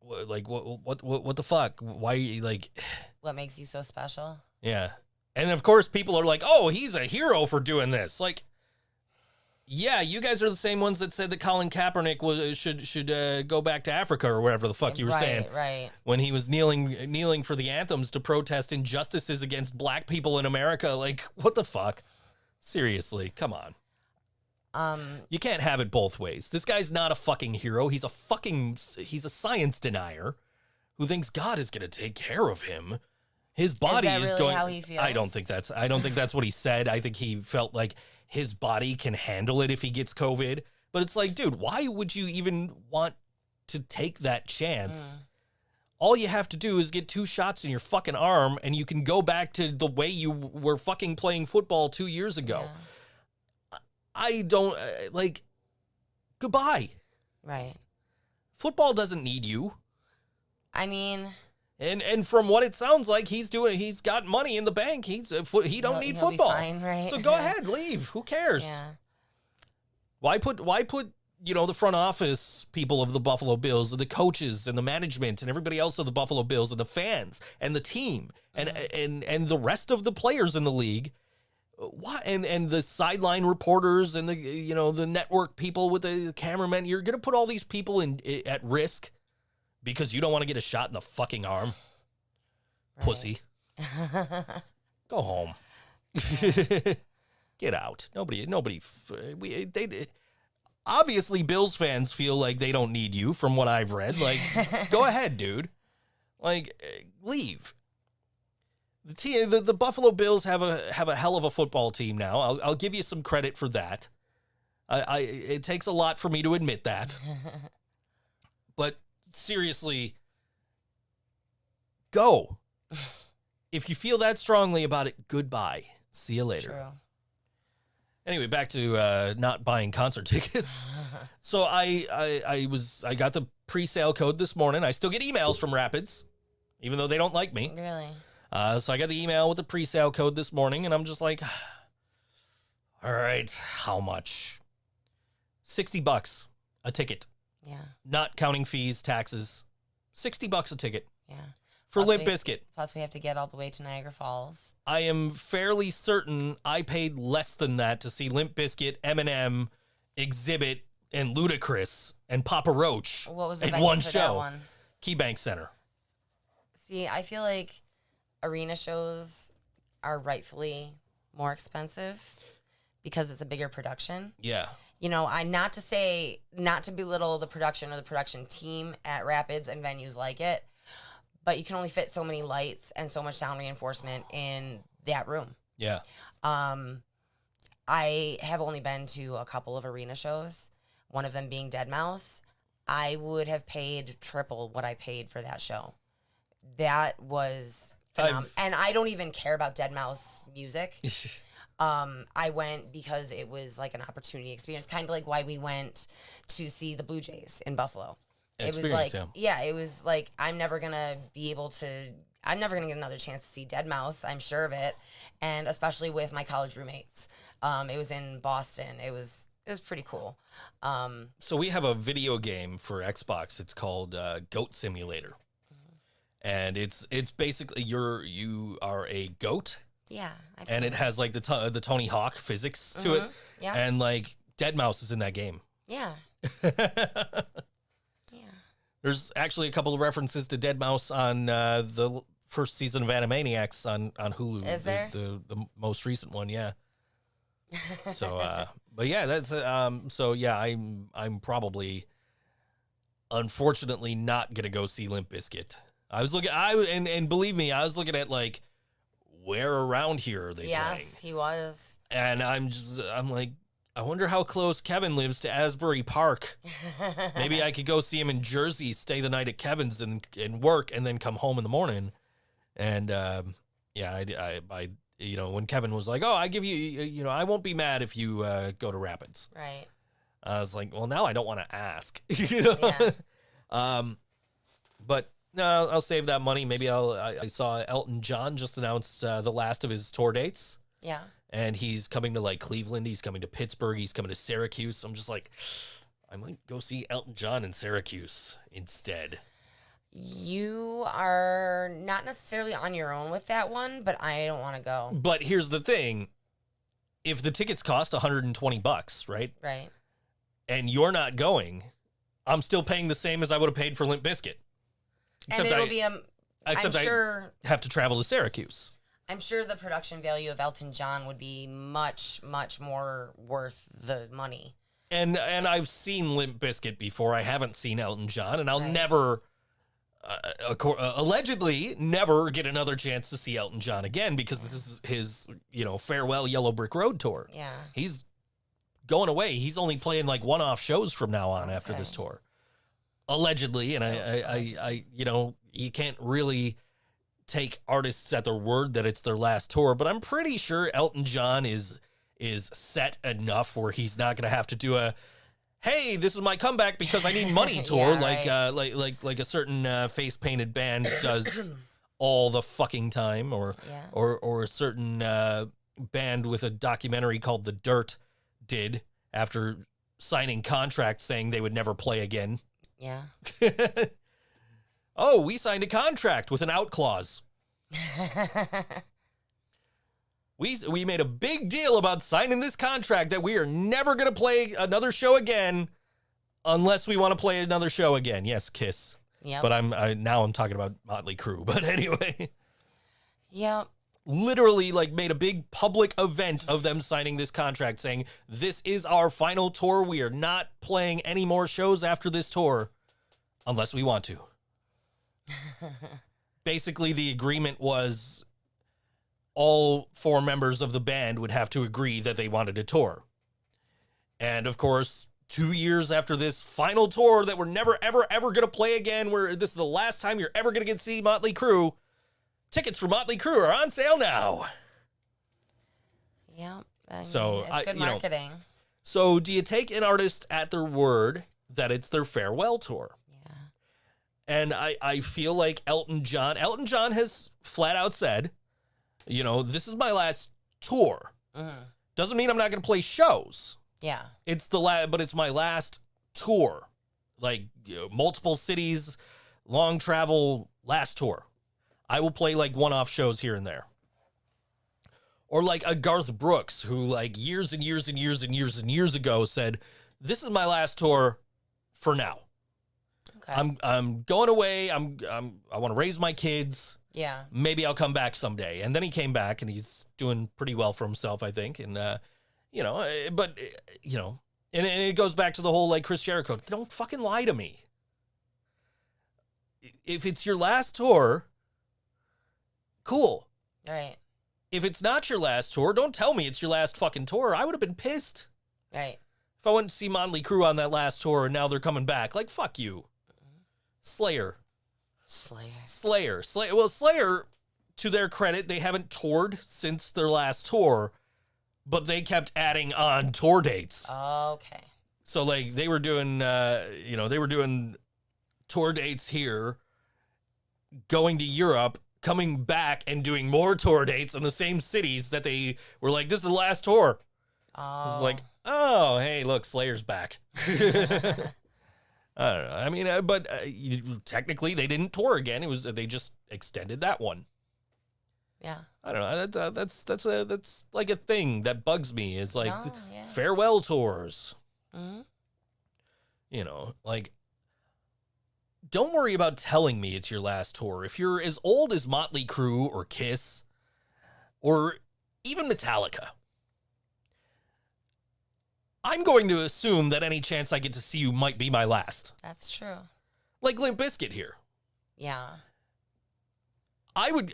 what the fuck? Why like? What makes you so special? Yeah, and of course people are like, oh, he's a hero for doing this. Like, yeah, you guys are the same ones that said that Colin Kaepernick should go back to Africa or whatever the fuck you were saying. Right. When he was kneeling for the anthems to protest injustices against black people in America. Like, what the fuck? Seriously, come on. You can't have it both ways. This guy's not a fucking hero. He's a science denier who thinks God is going to take care of him. His body is that really going. How he feels? I don't think that's what he said. I think he felt like his body can handle it if he gets COVID. But it's like, dude, why would you even want to take that chance? All you have to do is get 2 shots in your fucking arm and you can go back to the way you were fucking playing football 2 years ago. Yeah. I don't goodbye. Right. Football doesn't need you. I mean, and from what it sounds like, he's got money in the bank. He don't need he'll be football. fine, right? So go ahead, leave. Who cares? Yeah. Why put the front office people of the Buffalo Bills and the coaches and the management and everybody else of the Buffalo Bills and the fans and the team and the rest of the players in the league? What and the sideline reporters and the network people with the cameramen, you're gonna put all these people at risk because you don't want to get a shot in the fucking arm, right. Pussy. Go home. Get out. Nobody. They obviously Bills fans feel like they don't need you. From what I've read, like, go ahead, dude. Like, leave. The Buffalo Bills have a hell of a football team now. I'll give you some credit for that. It takes a lot for me to admit that. But seriously, go. If you feel that strongly about it, goodbye. See you later. True. Anyway, back to not buying concert tickets. So I got the pre-sale code this morning. I still get emails from Rapids, even though they don't like me. Really? So I got the email with the pre-sale code this morning, and I'm just like, all right, how much? $60 a ticket. Yeah. Not counting fees, taxes. $60 a ticket. Yeah. For Limp Bizkit. Plus we have to get all the way to Niagara Falls. I am fairly certain I paid less than that to see Limp Bizkit, Eminem, Exhibit, and Ludacris, and Papa Roach. What was the in venue one for show. that one? KeyBank Center. See, I feel like arena shows are rightfully more expensive because it's a bigger production. Yeah. Not to belittle the production or the production team at Rapids and venues like it, but you can only fit so many lights and so much sound reinforcement in that room. Yeah. I have only been to a couple of arena shows, one of them being Deadmau5. I would have paid triple what I paid for that show. That was phenomenal. And I don't even care about Deadmau5 music. I went because it was like an opportunity experience, kind of like why we went to see the Blue Jays in Buffalo. It was like, it was like, I'm never going to get another chance to see Deadmau5. I'm sure of it. And especially with my college roommates. It was in Boston. It was pretty cool. So we have a video game for Xbox. It's called Goat Simulator. And it's basically you are a goat. Yeah. And it has like the Tony Hawk physics to it. Yeah. And like Deadmau5 is in that game. Yeah. There's actually a couple of references to Dead Mouse on the first season of Animaniacs on Hulu. Is there? The most recent one, yeah. So, but yeah, that's so yeah, I'm probably, unfortunately, not gonna go see Limp Bizkit. I was looking, and believe me, I was looking at like, where around here are they playing? Yes, he was. And I'm like, I wonder how close Kevin lives to Asbury Park. Maybe I could go see him in Jersey, stay the night at Kevin's and work, and then come home in the morning. And yeah, I you know, when Kevin was like, "Oh, I give you, you know, I won't be mad if you go to Rapids." Right. I was like, "Well, now I don't want to ask," you know. Yeah. But no, I'll save that money. Maybe I saw Elton John just announced the last of his tour dates. Yeah. And he's coming to like Cleveland. He's coming to Pittsburgh. He's coming to Syracuse. I'm just like, I might go see Elton John in Syracuse instead. You are not necessarily on your own with that one, but I don't want to go. But here's the thing. If the tickets cost $120, right? Right. And you're not going, I'm still paying the same as I would have paid for Limp Bizkit. And it'll be except I'm sure I have to travel to Syracuse. I'm sure the production value of Elton John would be much, much more worth the money. And I've seen Limp Bizkit before. I haven't seen Elton John, and I'll Right. never, allegedly, never get another chance to see Elton John again because this is his, you know, farewell Yellow Brick Road tour. Yeah. He's going away. He's only playing like one-off shows from now on after Okay. this tour, allegedly. And I, you know, you can't really take artists at their word that it's their last tour, but I'm pretty sure Elton John is set enough where he's not going to have to do a, hey, this is my comeback because I need money tour. Yeah, like a certain face painted band does all the fucking time, or a certain band with a documentary called The Dirt did after signing contracts saying they would never play again. Yeah. Oh, we signed a contract with an out clause. We made a big deal about signing this contract that we are never going to play another show again unless we want to play another show again. Yes, Kiss. Yep. But now I'm talking about Motley Crue. But anyway. Yep. Literally like made a big public event of them signing this contract saying, this is our final tour. We are not playing any more shows after this tour unless we want to. Basically, the agreement was all 4 members of the band would have to agree that they wanted to tour. And of course, 2 years after this final tour that we're never, ever, ever going to play again, where this is the last time you're ever going to get to see Motley Crue, tickets for Motley Crue are on sale now. Yep. So, it's good marketing. So do you take an artist at their word that it's their farewell tour? Yeah. And I feel like Elton John has flat out said, you know, this is my last tour. Mm-hmm. Doesn't mean I'm not going to play shows. Yeah. It's but it's my last tour. Like, you know, multiple cities, long travel, last tour. I will play like one-off shows here and there. Or like a Garth Brooks who like years and years and years and years and years ago said, this is my last tour for now. Okay. I'm going away. I want to raise my kids. Yeah. Maybe I'll come back someday. And then he came back and he's doing pretty well for himself, I think. And, you know, but, you know, and it goes back to the whole like Chris Jericho. Don't fucking lie to me. If it's your last tour, cool. Right. If it's not your last tour, don't tell me it's your last fucking tour. I would have been pissed. Right. If I went to see Motley Crue on that last tour and now they're coming back, like, fuck you. Slayer. Well, Slayer, to their credit, they haven't toured since their last tour, but they kept adding on tour dates. Okay. So, like, they were doing, you know, they were doing tour dates here, going to Europe, coming back and doing more tour dates in the same cities that they were like, this is the last tour. Oh. It's like, oh, hey, look, Slayer's back. I don't know. I mean, but technically they didn't tour again. It was they just extended that one. Yeah. I don't know. That's like a thing that bugs me. Is like yeah. farewell tours. Mm-hmm. You know, like don't worry about telling me it's your last tour. If you're as old as Motley Crue or Kiss or even Metallica, I'm going to assume that any chance I get to see you might be my last. That's true. Like Limp Bizkit here. Yeah. I would...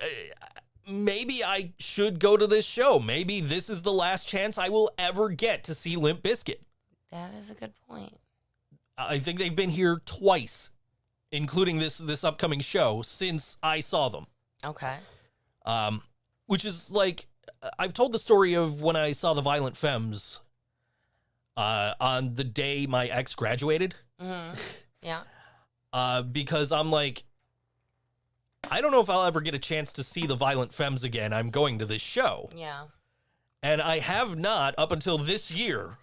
maybe I should go to this show. Maybe this is the last chance I will ever get to see Limp Bizkit. That is a good point. I think they've been here twice, including this upcoming show, since I saw them. Okay. Which is like, I've told the story of when I saw the Violent Femmes on the day my ex graduated. Mm-hmm. Yeah. Because I'm like, I don't know if I'll ever get a chance to see the Violent Femmes again. I'm going to this show. Yeah. And I have not, up until this year,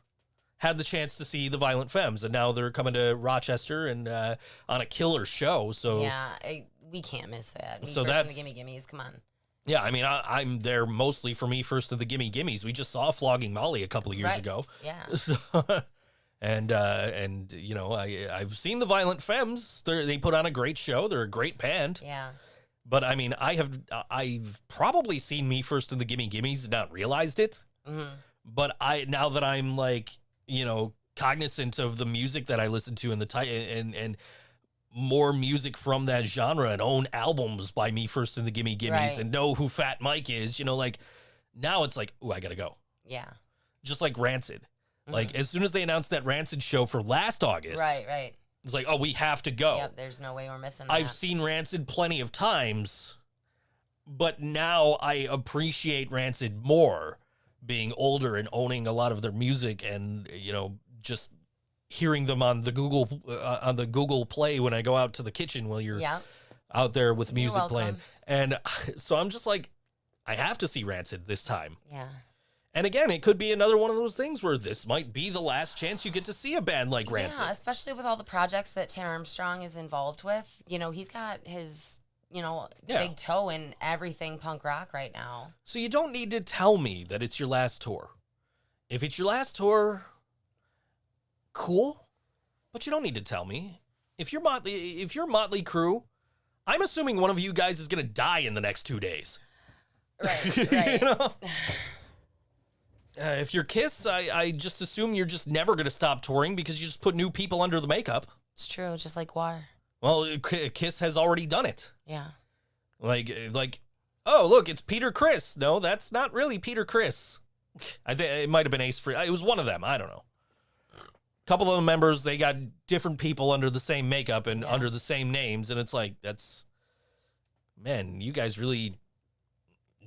had the chance to see the Violent Femmes. And now they're coming to Rochester and on a killer show. So Yeah, we can't miss that. So First in that's- the Gimme Gimmes, come on. yeah, I mean, I'm there mostly for me first of the Gimme Gimmes. We just saw Flogging Molly a couple of years Right. ago. Yeah. So, and you know, I've seen the Violent Femmes. They put on a great show. They're a great band. Yeah. But I mean, I've probably seen Me First in the Gimme Gimmes, not realized it. Mm-hmm. But now that I'm like, you know, cognizant of the music that I listen to and and more music from that genre and own albums by Me First in the Gimme Gimmes Right. and know who Fat Mike is, you know, like now it's like, ooh, I gotta go. Yeah. Just like Rancid. Like as soon as they announced that Rancid show for last August, Right. it's like, oh, we have to go. Yep, there's no way we're missing that. I've seen Rancid plenty of times, but now I appreciate Rancid more being older and owning a lot of their music and, you know, just hearing them on the Google Play when I go out to the kitchen while you're Yeah. out there with music welcome. playing. And so I'm just like, I have to see Rancid this time. Yeah. And again, it could be another one of those things where this might be the last chance you get to see a band like Rancid. Yeah, especially with all the projects that Tara Armstrong is involved with. You know, he's got his, Yeah. big toe in everything punk rock right now. So you don't need to tell me that it's your last tour. If it's your last tour, cool, but you don't need to tell me. If you're Motley Crue, I'm assuming one of you guys is going to die in the next 2 days. Right. You know? If you're Kiss, I just assume you're just never going to stop touring because you just put new people under the makeup. It's true, just like War. Well, Kiss has already done it. Yeah. Like, oh, look, it's Peter Criss. No, that's not really Peter Criss. I think it might have been Ace Frehley. It was one of them. I don't know. A couple of the members, they got different people under the same makeup and under the same names. And it's like, man, you guys really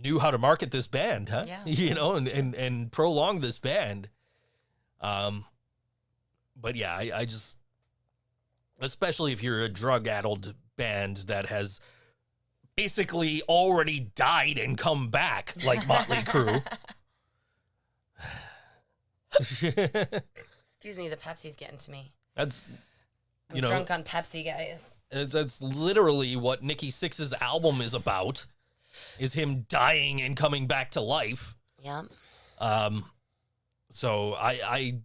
knew how to market this band, huh? Yeah. You know, and prolong this band. But yeah, I just, especially if you're a drug-addled band that has basically already died and come back, like Motley Crue. Excuse me, the Pepsi's getting to me. That's, I'm drunk on Pepsi, guys. that's literally what Nikki Sixx's album is about, is him dying and coming back to life. Yeah. So I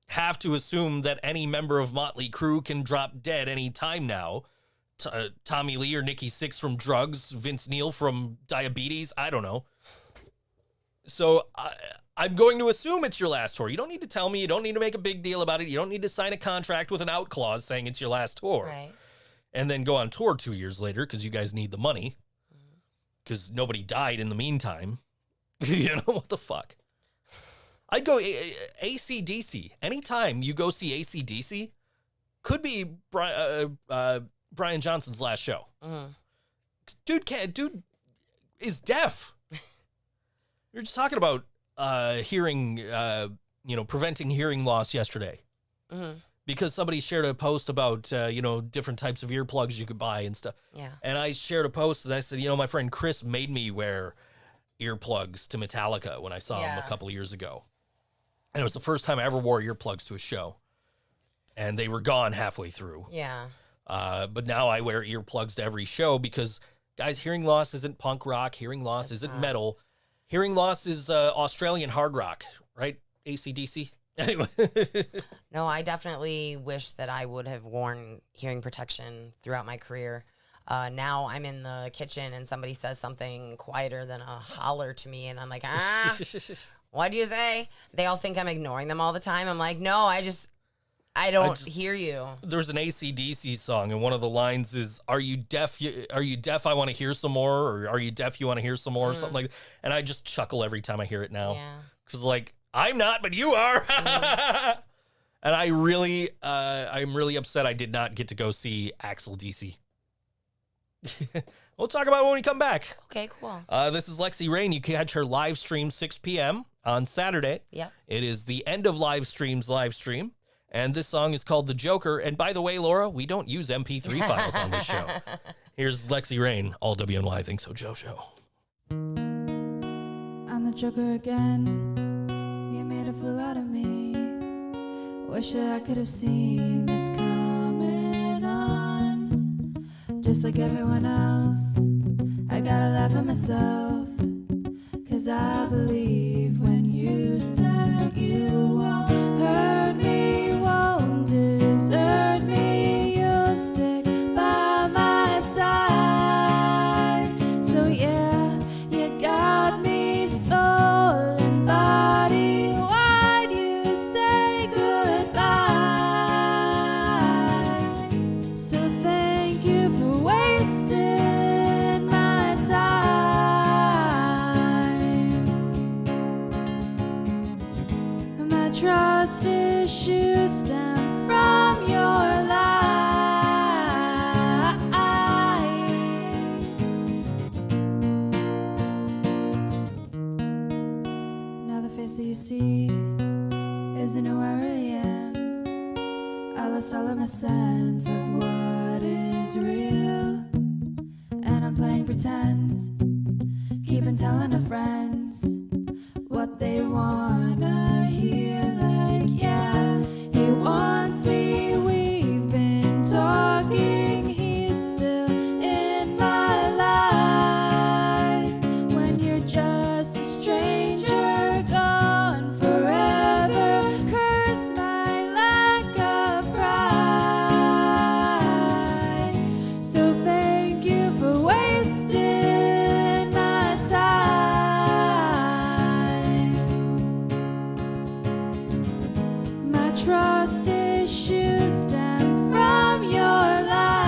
have to assume that any member of Motley Crue can drop dead any time now. Tommy Lee or Nikki Sixx from drugs, Vince Neil from diabetes, I don't know. So I'm going to assume it's your last tour. You don't need to tell me. You don't need to make a big deal about it. You don't need to sign a contract with an out clause saying it's your last tour. Right. And then go on tour 2 years later because you guys need the money. Because nobody died in the meantime. You know, what the fuck? I'd go AC/DC. Anytime you go see AC/DC, could be Brian Johnson's last show. Mm-hmm. Dude is deaf. You're just talking about hearing, preventing hearing loss yesterday. Mm-hmm. Because somebody shared a post about, different types of earplugs you could buy and stuff. Yeah. And I shared a post and I said, my friend Chris made me wear earplugs to Metallica when I saw him a couple of years ago. And it was the first time I ever wore earplugs to a show. And they were gone halfway through. Yeah. But now I wear earplugs to every show because, guys, hearing loss isn't punk rock. Hearing loss isn't metal. Hearing loss is Australian hard rock, right? AC/DC? Anyway. No, I definitely wish that I would have worn hearing protection throughout my career. Now I'm in the kitchen and somebody says something quieter than a holler to me, and I'm like, what do you say? They all think I'm ignoring them all the time. I'm like, no, I don't hear you. There's an AC/DC song, and one of the lines is, "Are you deaf? Are you deaf? I want to hear some more," or "Are you deaf? You want to hear some more?" Or something like that. And I just chuckle every time I hear it now. Yeah. Because like, I'm not, but you are. And I'm really upset I did not get to go see Axel DC. We'll talk about it when we come back. Okay, cool. This is Lexxi Raine. You can catch her live stream 6 p.m. on Saturday. Yeah. It is the end of live stream. And this song is called The Joker. And by the way, Laura, we don't use MP3 files on this show. Here's Lexxi Raine, all WNY Think So Joe Show. I'm the Joker again. You made a fool out of me. Wish that I could have seen this coming on. Just like everyone else, I gotta laugh at myself. 'Cause I believe when you said you won't hurt me, won't desert me, you'll stick by my side. So yeah, you got me soul and body. Why'd you say goodbye? So thank you for wasting my time. My trust issues stem from your lies. Now the face that you see isn't who I really am. I lost all of my sense of what is real, and I'm playing pretend, keeping telling her friends what they wanna hear. Like, yeah, he wants me, we've been talking, he's still in my life. When you're just a stranger, gone forever, curse my lack of pride. So thank you for wasting my time. My trust issues stem from your lies.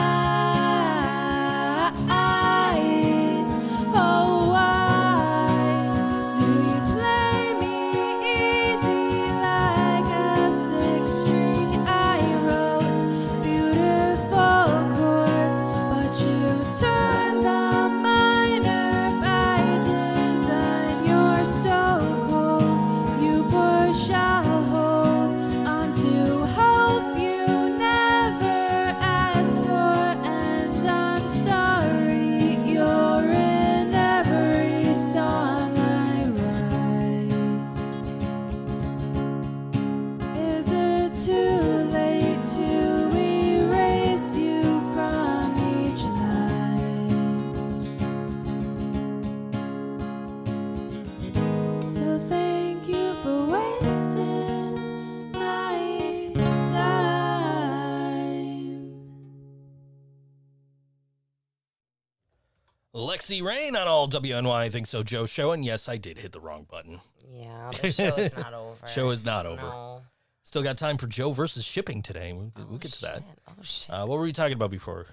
Oh, why do you play me easy like a six-string? I wrote beautiful chords, but you turned the minor by design. You're so cold, you push a hold onto hope you never asked for, and I'm sorry you're in every song I write. Is it too late to erase you from each night? So thank you for wasting my time. Lexxi Raine on all WNY Think So Joe Show. And yes, I did hit the wrong button. Yeah, the show is not over. Show is not over. No. Still got time for Joe versus shipping today. We'll get to that. Oh, shit. What were we talking about before?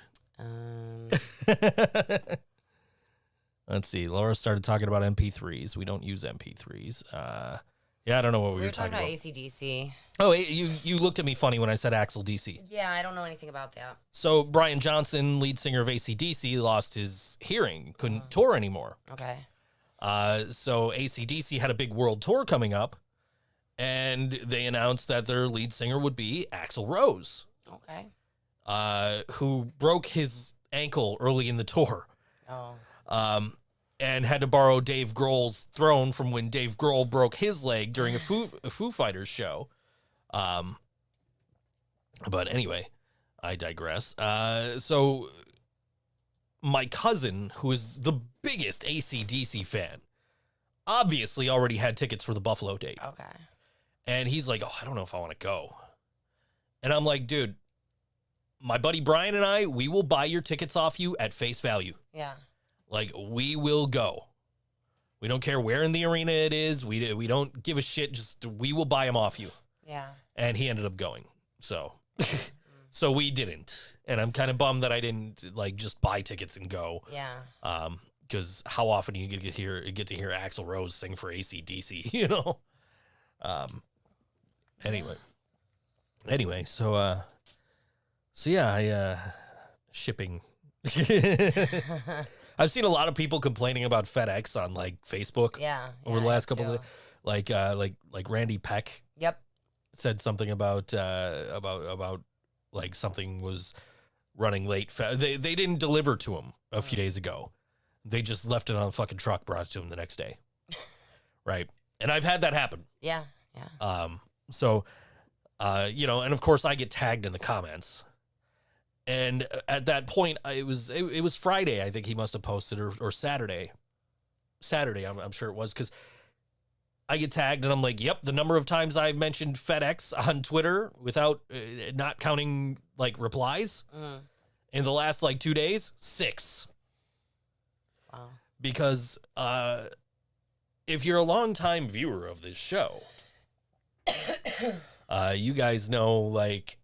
Let's see. Laura started talking about MP3s. We don't use MP3s. Yeah, I don't know what we We were were talking about about. AC/DC. Oh, you looked at me funny when I said Axel DC. Yeah, I don't know anything about that. So Brian Johnson, lead singer of AC/DC, lost his hearing, couldn't tour anymore. Okay. So AC/DC had a big world tour coming up, and they announced that their lead singer would be Axl Rose, Okay. who broke his ankle early in the tour. Oh. And had to borrow Dave Grohl's throne from when Dave Grohl broke his leg during a Foo Fighters show. But anyway, I digress. So my cousin, who is the biggest AC/DC fan, obviously already had tickets for the Buffalo date. Okay. And he's like, oh, I don't know if I want to go. And I'm like, dude, my buddy Brian and I, we will buy your tickets off you at face value. Yeah. Like, we will go. We don't care where in the arena it is. We don't give a shit. Just we will buy them off you. Yeah. And he ended up going. So so we didn't. And I'm kind of bummed that I didn't like just buy tickets and go. Yeah. Because how often do you get to hear Axl Rose sing for AC/DC, you know? Anyway, so yeah, shipping. I've seen a lot of people complaining about FedEx on like Facebook. Yeah. Over the last couple of like Randy Peck. Yep. Said something about like something was running late. They didn't deliver to him a few days ago. They just left it on a fucking truck, brought it to him the next day. Right. And I've had that happen. Yeah. Yeah. So, you know, and of course I get tagged in the comments. And at that point, it was Friday. I think he must have posted or Saturday. I'm sure it was, because I get tagged and I'm like, yep, the number of times I've mentioned FedEx on Twitter without not counting like replies in the last like 2 days, 6. Wow. Because if you're a longtime viewer of this show, you guys know like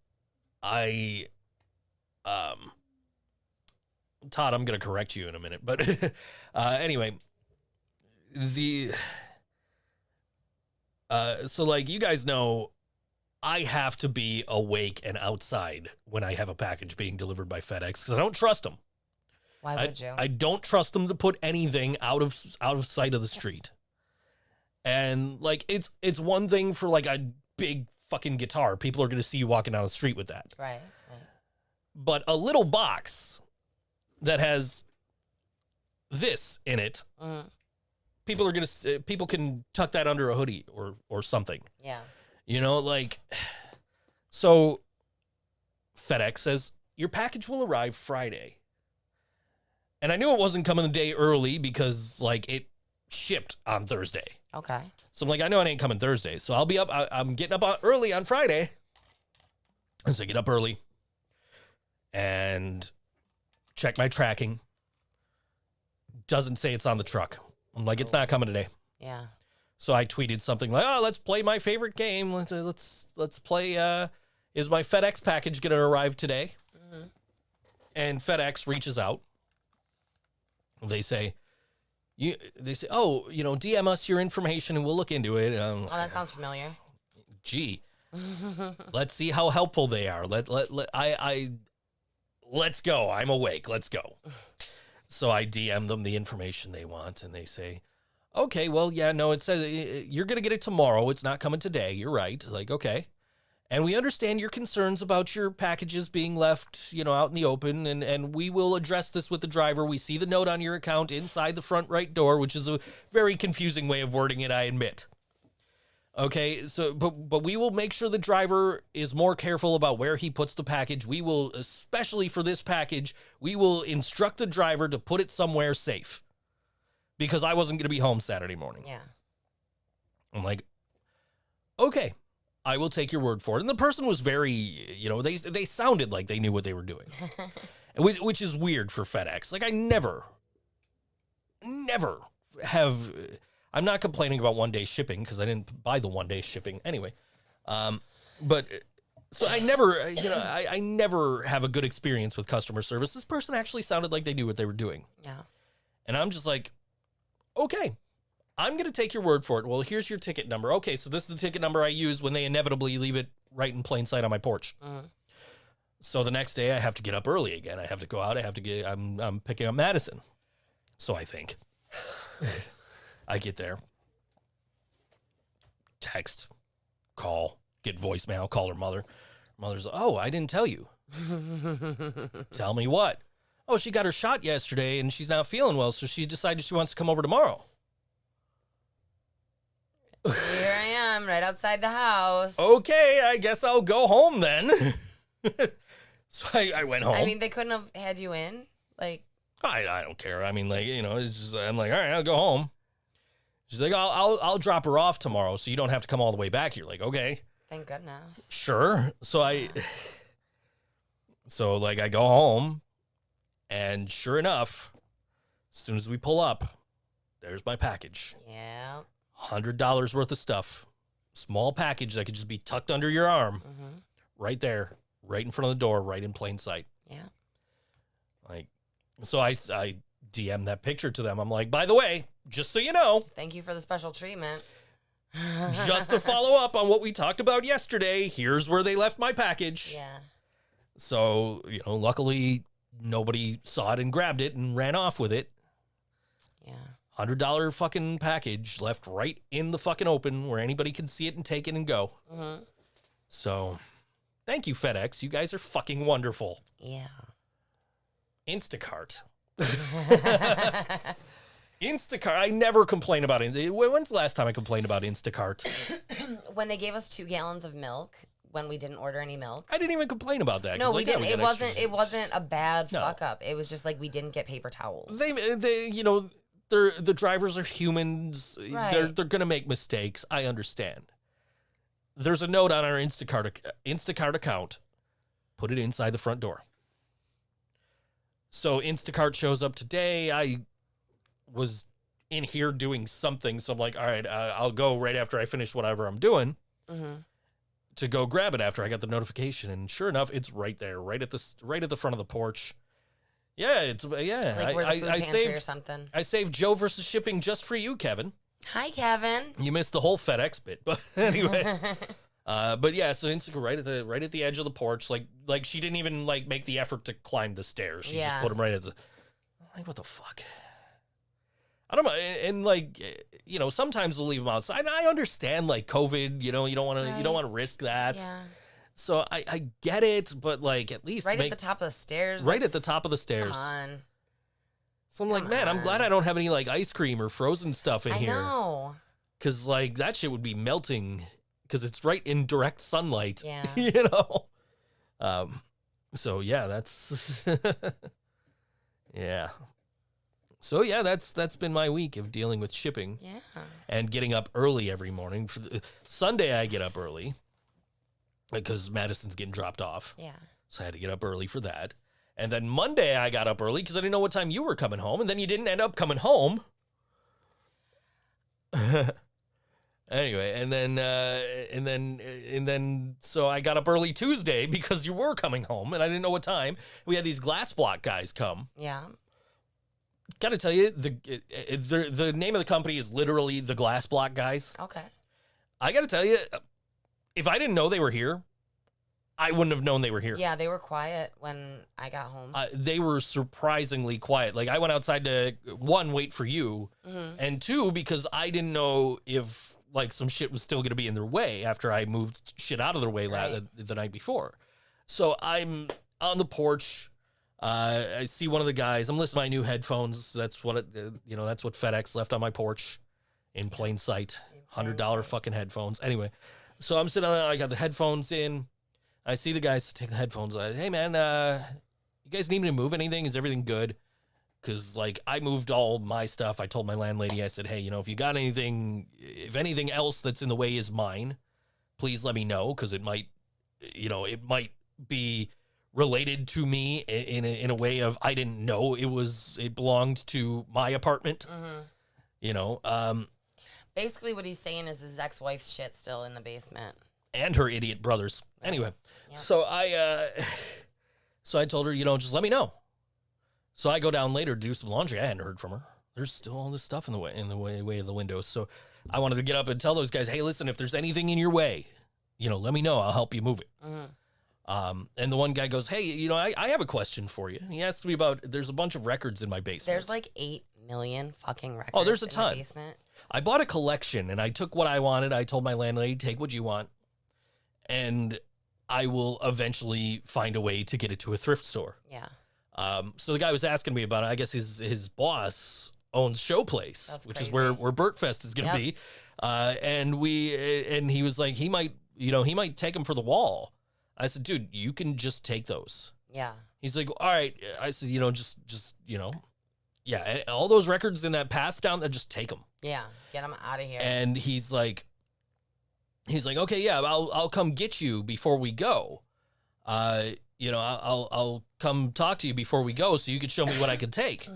Todd, I'm going to correct you in a minute, but anyway, so like you guys know, I have to be awake and outside when I have a package being delivered by FedEx because I don't trust them. Why would you? I don't trust them to put anything out of sight of the street. And like it's one thing for like a big fucking guitar. People are going to see you walking down the street with that. Right. But a little box that has this in it, people can tuck that under a hoodie or something. Yeah. You know, like, so FedEx says your package will arrive Friday. And I knew it wasn't coming a day early because like it shipped on Thursday. Okay. So I'm like, I know it ain't coming Thursday. So I'll be up. I'm getting up early on Friday. And so I get up early and check my tracking. Doesn't say it's on the truck. I'm like, it's not coming today. Yeah. So I tweeted something like, "Oh, let's play my favorite game. Let's play. Is my FedEx package going to arrive today?" And FedEx reaches out. They say, "Oh, you know, DM us your information and we'll look into it." Oh, that sounds familiar. Gee, let's see how helpful they are. Let's go. I'm awake. Let's go. So I DM them the information they want, and they say, okay, well, yeah, no, it says you're going to get it tomorrow. It's not coming today. You're right. Like, okay. And we understand your concerns about your packages being left, you know, out in the open, and we will address this with the driver. We see the note on your account inside the front right door, which is a very confusing way of wording it, I admit. Okay, so, but we will make sure the driver is more careful about where he puts the package. We will, especially for this package, we will instruct the driver to put it somewhere safe. Because I wasn't going to be home Saturday morning. Yeah. I'm like, okay, I will take your word for it. And the person was very, you know, they sounded like they knew what they were doing. which is weird for FedEx. Like, I never have... I'm not complaining about one-day shipping because I didn't buy the one-day shipping anyway. But so I never, you know, I never have a good experience with customer service. This person actually sounded like they knew what they were doing. Yeah. And I'm just like, okay, I'm going to take your word for it. Well, here's your ticket number. Okay, so this is the ticket number I use when they inevitably leave it right in plain sight on my porch. So the next day I have to get up early again. I have to go out. I'm picking up Madison. So I think. I get there, text, call, get voicemail, call her mother. Mother's like, oh, I didn't tell you. Tell me what? Oh, she got her shot yesterday and she's not feeling well, so she decided she wants to come over tomorrow. Here I am, right outside the house. Okay, I guess I'll go home then. So I went home. I mean, they couldn't have had you in? Like, I don't care. I mean, like, you know, it's just, I'm like, all right, I'll go home. She's like, I'll drop her off tomorrow so you don't have to come all the way back here. Like, okay. Thank goodness. Sure. So I go home, and sure enough, as soon as we pull up, there's my package. Yeah. $100 worth of stuff. Small package that could just be tucked under your arm. Mm-hmm. Right there, right in front of the door, right in plain sight. Yeah. Like, so I DM that picture to them. I'm like, by the way, just so you know, Thank you for the special treatment. just to follow up on what we talked about yesterday, here's where they left my package. Yeah. So, luckily nobody saw it and grabbed it and ran off with it. Yeah. $100 fucking package left right in the fucking open where anybody can see it and take it and go. Mm-hmm. So, thank you, FedEx. You guys are fucking wonderful. Yeah. Instacart. Instacart. I never complain about it. When's the last time I complained about Instacart? When they gave us 2 gallons of milk when we didn't order any milk. I didn't even complain about that. No, we didn't. we It got wasn't. extra- It wasn't a bad No. fuck up. It was just like we didn't get paper towels. The drivers are humans. Right. They're gonna make mistakes. I understand. There's a note on our Instacart account. Put it inside the front door. So Instacart shows up today. I was in here doing something, so I'm like, all right, I'll go right after I finish whatever I'm doing Mm-hmm. to go grab it after I got the notification. And sure enough, it's right there, right at the front of the porch. Yeah, Like we're the food I pantry or saved something. I saved Joe versus shipping just for you, Kevin. Hi, Kevin. You missed the whole FedEx bit, but anyway. But yeah, so Instacart right at the edge of the porch, like she didn't even make the effort to climb the stairs. She just Yeah. put them right at the. Like, what the fuck? I don't know, and sometimes they'll leave them outside. And I understand COVID. You don't want to risk that. Yeah. So I get it, but at least Right at the top of the stairs. right at the top of the stairs. Come on. So I'm like, Come man, I'm glad on. I don't have any ice cream or frozen stuff in I here. know. Because, that shit would be melting because it's right in direct sunlight. Yeah. So, yeah, that's... yeah. So, yeah, that's been my week of dealing with shipping Yeah. and getting up early every morning. For Sunday, I get up early because Madison's getting dropped off. Yeah. So I had to get up early for that. And then Monday, I got up early because I didn't know what time you were coming home. And then you didn't end up coming home. Anyway, and then, so I got up early Tuesday because you were coming home, and I didn't know what time. We had these glass block guys come. Yeah. Got to tell you, the name of the company is literally the Glass Block Guys. Okay. I got to tell you, if I didn't know they were here, I wouldn't have known they were here. Yeah, they were quiet when I got home. They were surprisingly quiet. I went outside to, 1, wait for you, and 2, because I didn't know if, some shit was still going to be in their way after I moved shit out of their way Right. the night before. So I'm on the porch. I see one of the guys. I'm listening to my new headphones. That's what that's what FedEx left on my porch in plain sight. $100 fucking headphones. Anyway, so I'm sitting on, I got the headphones in. I see the guys take the headphones. Hey man, you guys need me to move anything? Is everything good? Because I moved all my stuff. I told my landlady, I said, hey, if you got anything, if anything else that's in the way is mine, please let me know, because it might be related to me in a way of I didn't know it belonged to my apartment. Basically, what he's saying is his ex-wife's shit still in the basement. And her idiot brothers. Anyway, Yep. so I told her, just let me know. So I go down later to do some laundry. I hadn't heard from her. There's still all this stuff in the way of the windows. So I wanted to get up and tell those guys, hey, listen, if there's anything in your way, let me know. I'll help you move it. And the one guy goes, hey, I have a question for you. And he asked me about, there's a bunch of records in my basement. There's 8 million fucking records. Oh, there's a in ton. the basement. I bought a collection, and I took what I wanted. I told my landlady, take what you want, and I will eventually find a way to get it to a thrift store. Yeah. So the guy was asking me about it. I guess his boss owns Showplace, That's which is crazy. where Burtfest is going to Yep. be. And he was like, he might take them for the wall. I said, dude, you can just take those. Yeah. He's like, all right. I said, just Yeah, and all those records in that path down there, just take them. Yeah, get them out of here. And he's like, okay, yeah, I'll come get you before we go. I'll come talk to you before we go so you could show me what I can take.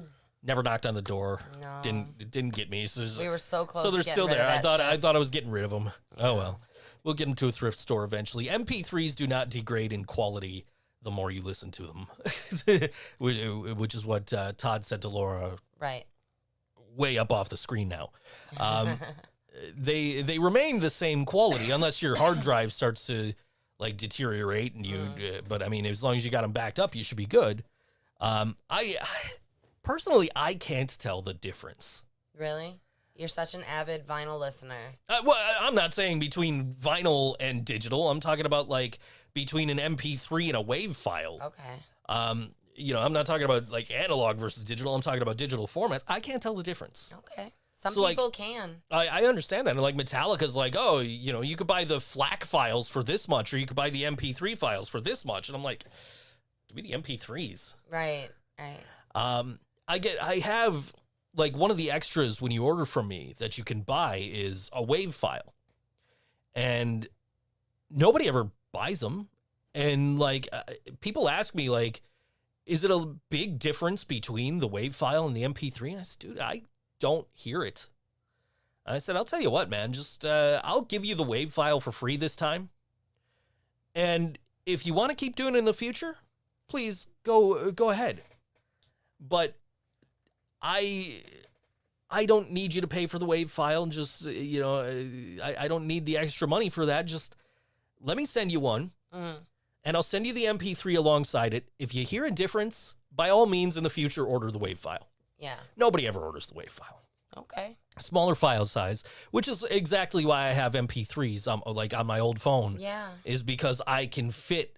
Never knocked on the door. No. Didn't get me. So we were so close. So they're to still getting rid there. of that I shit. thought I was getting rid of them. Oh well, we'll get them to a thrift store eventually. MP3s do not degrade in quality the more you listen to them, which is what Todd said to Laura. Right. Way up off the screen now. They remain the same quality unless your hard drive starts to like deteriorate and you. But I mean, as long as you got them backed up, you should be good. I personally can't tell the difference. Really? You're such an avid vinyl listener. Well, I'm not saying between vinyl and digital. I'm talking about like between an MP3 and a WAV file. Okay. I'm not talking about like analog versus digital. I'm talking about digital formats. I can't tell the difference. Okay. Some So, people can. I understand that. And like Metallica's like, oh, you could buy the FLAC files for this much, or you could buy the MP3 files for this much. And I'm like, give me the MP3s. Right. Right. I have like one of the extras when you order from me that you can buy is a WAV file. And nobody ever buys them. And like people ask me like, is it a big difference between the WAV file and the MP3? And I said, dude, I don't hear it. I said, I'll tell you what, man, just I'll give you the WAV file for free this time. And if you want to keep doing it in the future, please go ahead. But I don't need you to pay for the WAV file. Just, I don't need the extra money for that. Just let me send you one. And I'll send you the MP3 alongside it. If you hear a difference, by all means in the future, order the WAV file. Yeah. Nobody ever orders the WAV file. Okay. Smaller file size, which is exactly why I have MP3s like on my old phone. Yeah. Is because I can fit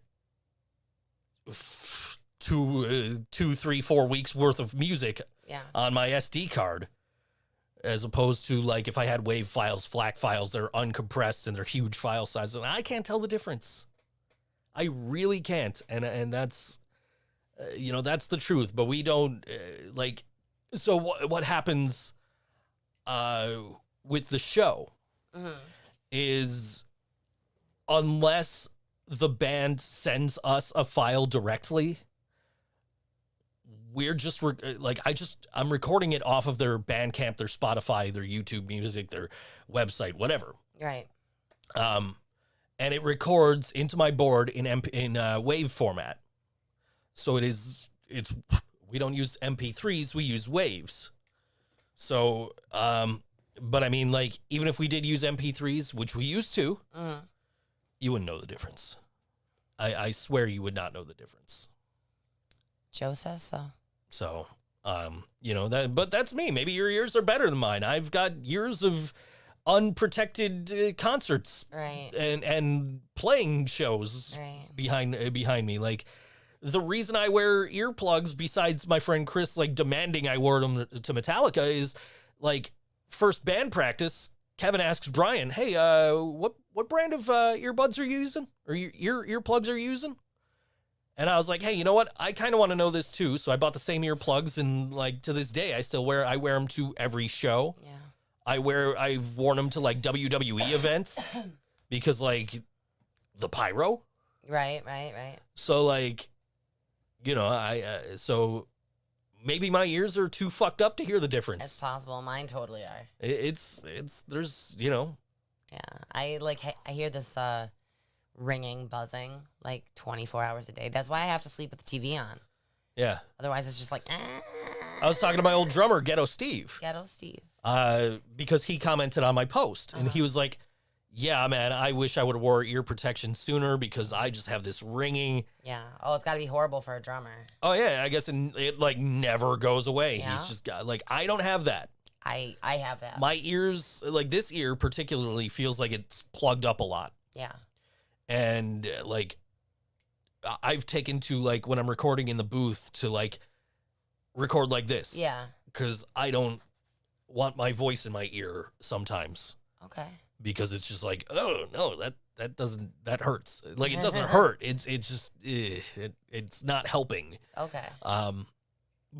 2, 3, 4 weeks worth of music on my SD card, as opposed to like if I had WAV files, FLAC files, they're uncompressed and they're huge file sizes, and I can't tell the difference. I really can't, and that's that's the truth. But we don't like. So what happens with the show is, unless the band sends us a file directly, we're just I'm recording it off of their Bandcamp, their Spotify, their YouTube Music, their website, whatever. Right. And it records into my board in WAV format. So we don't use MP3s, we use waves. So, but I mean, like, even if we did use MP3s, which we used to, you wouldn't know the difference. I swear you would not know the difference. Joe says so. So, but that's me. Maybe your ears are better than mine. I've got years of unprotected concerts, right, and playing shows, right, behind me. Like, the reason I wear earplugs, besides my friend Chris like demanding I wear them to Metallica, is like first band practice. Kevin asks Brian, "Hey, what brand of earbuds are you using, or earplugs are you using?" And I was like, "Hey, you know what? I kind of want to know this too." So I bought the same earplugs, and like to this day, I wear them to every show. Yeah. I've worn them to like WWE events because like the pyro. Right. So like, so maybe my ears are too fucked up to hear the difference. It's possible. Mine totally are. It's there's. Yeah. I hear this ringing, buzzing like 24 hours a day. That's why I have to sleep with the TV on. Yeah. Otherwise, it's just like. I was talking to my old drummer, Ghetto Steve. Because he commented on my post, and he was like, "Yeah, man, I wish I would have wore ear protection sooner because I just have this ringing." Yeah. Oh, it's got to be horrible for a drummer. Oh yeah, I guess it like never goes away. Yeah. He's just got like, I don't have that. I have that. My ears, like this ear particularly, feels like it's plugged up a lot. Yeah. And like, I've taken to like when I'm recording in the booth to like record like this. Yeah. Because I don't want my voice in my ear sometimes. Okay. Because it's just like, oh no, that hurts. Like, it doesn't hurt. It's just it's not helping. Okay. But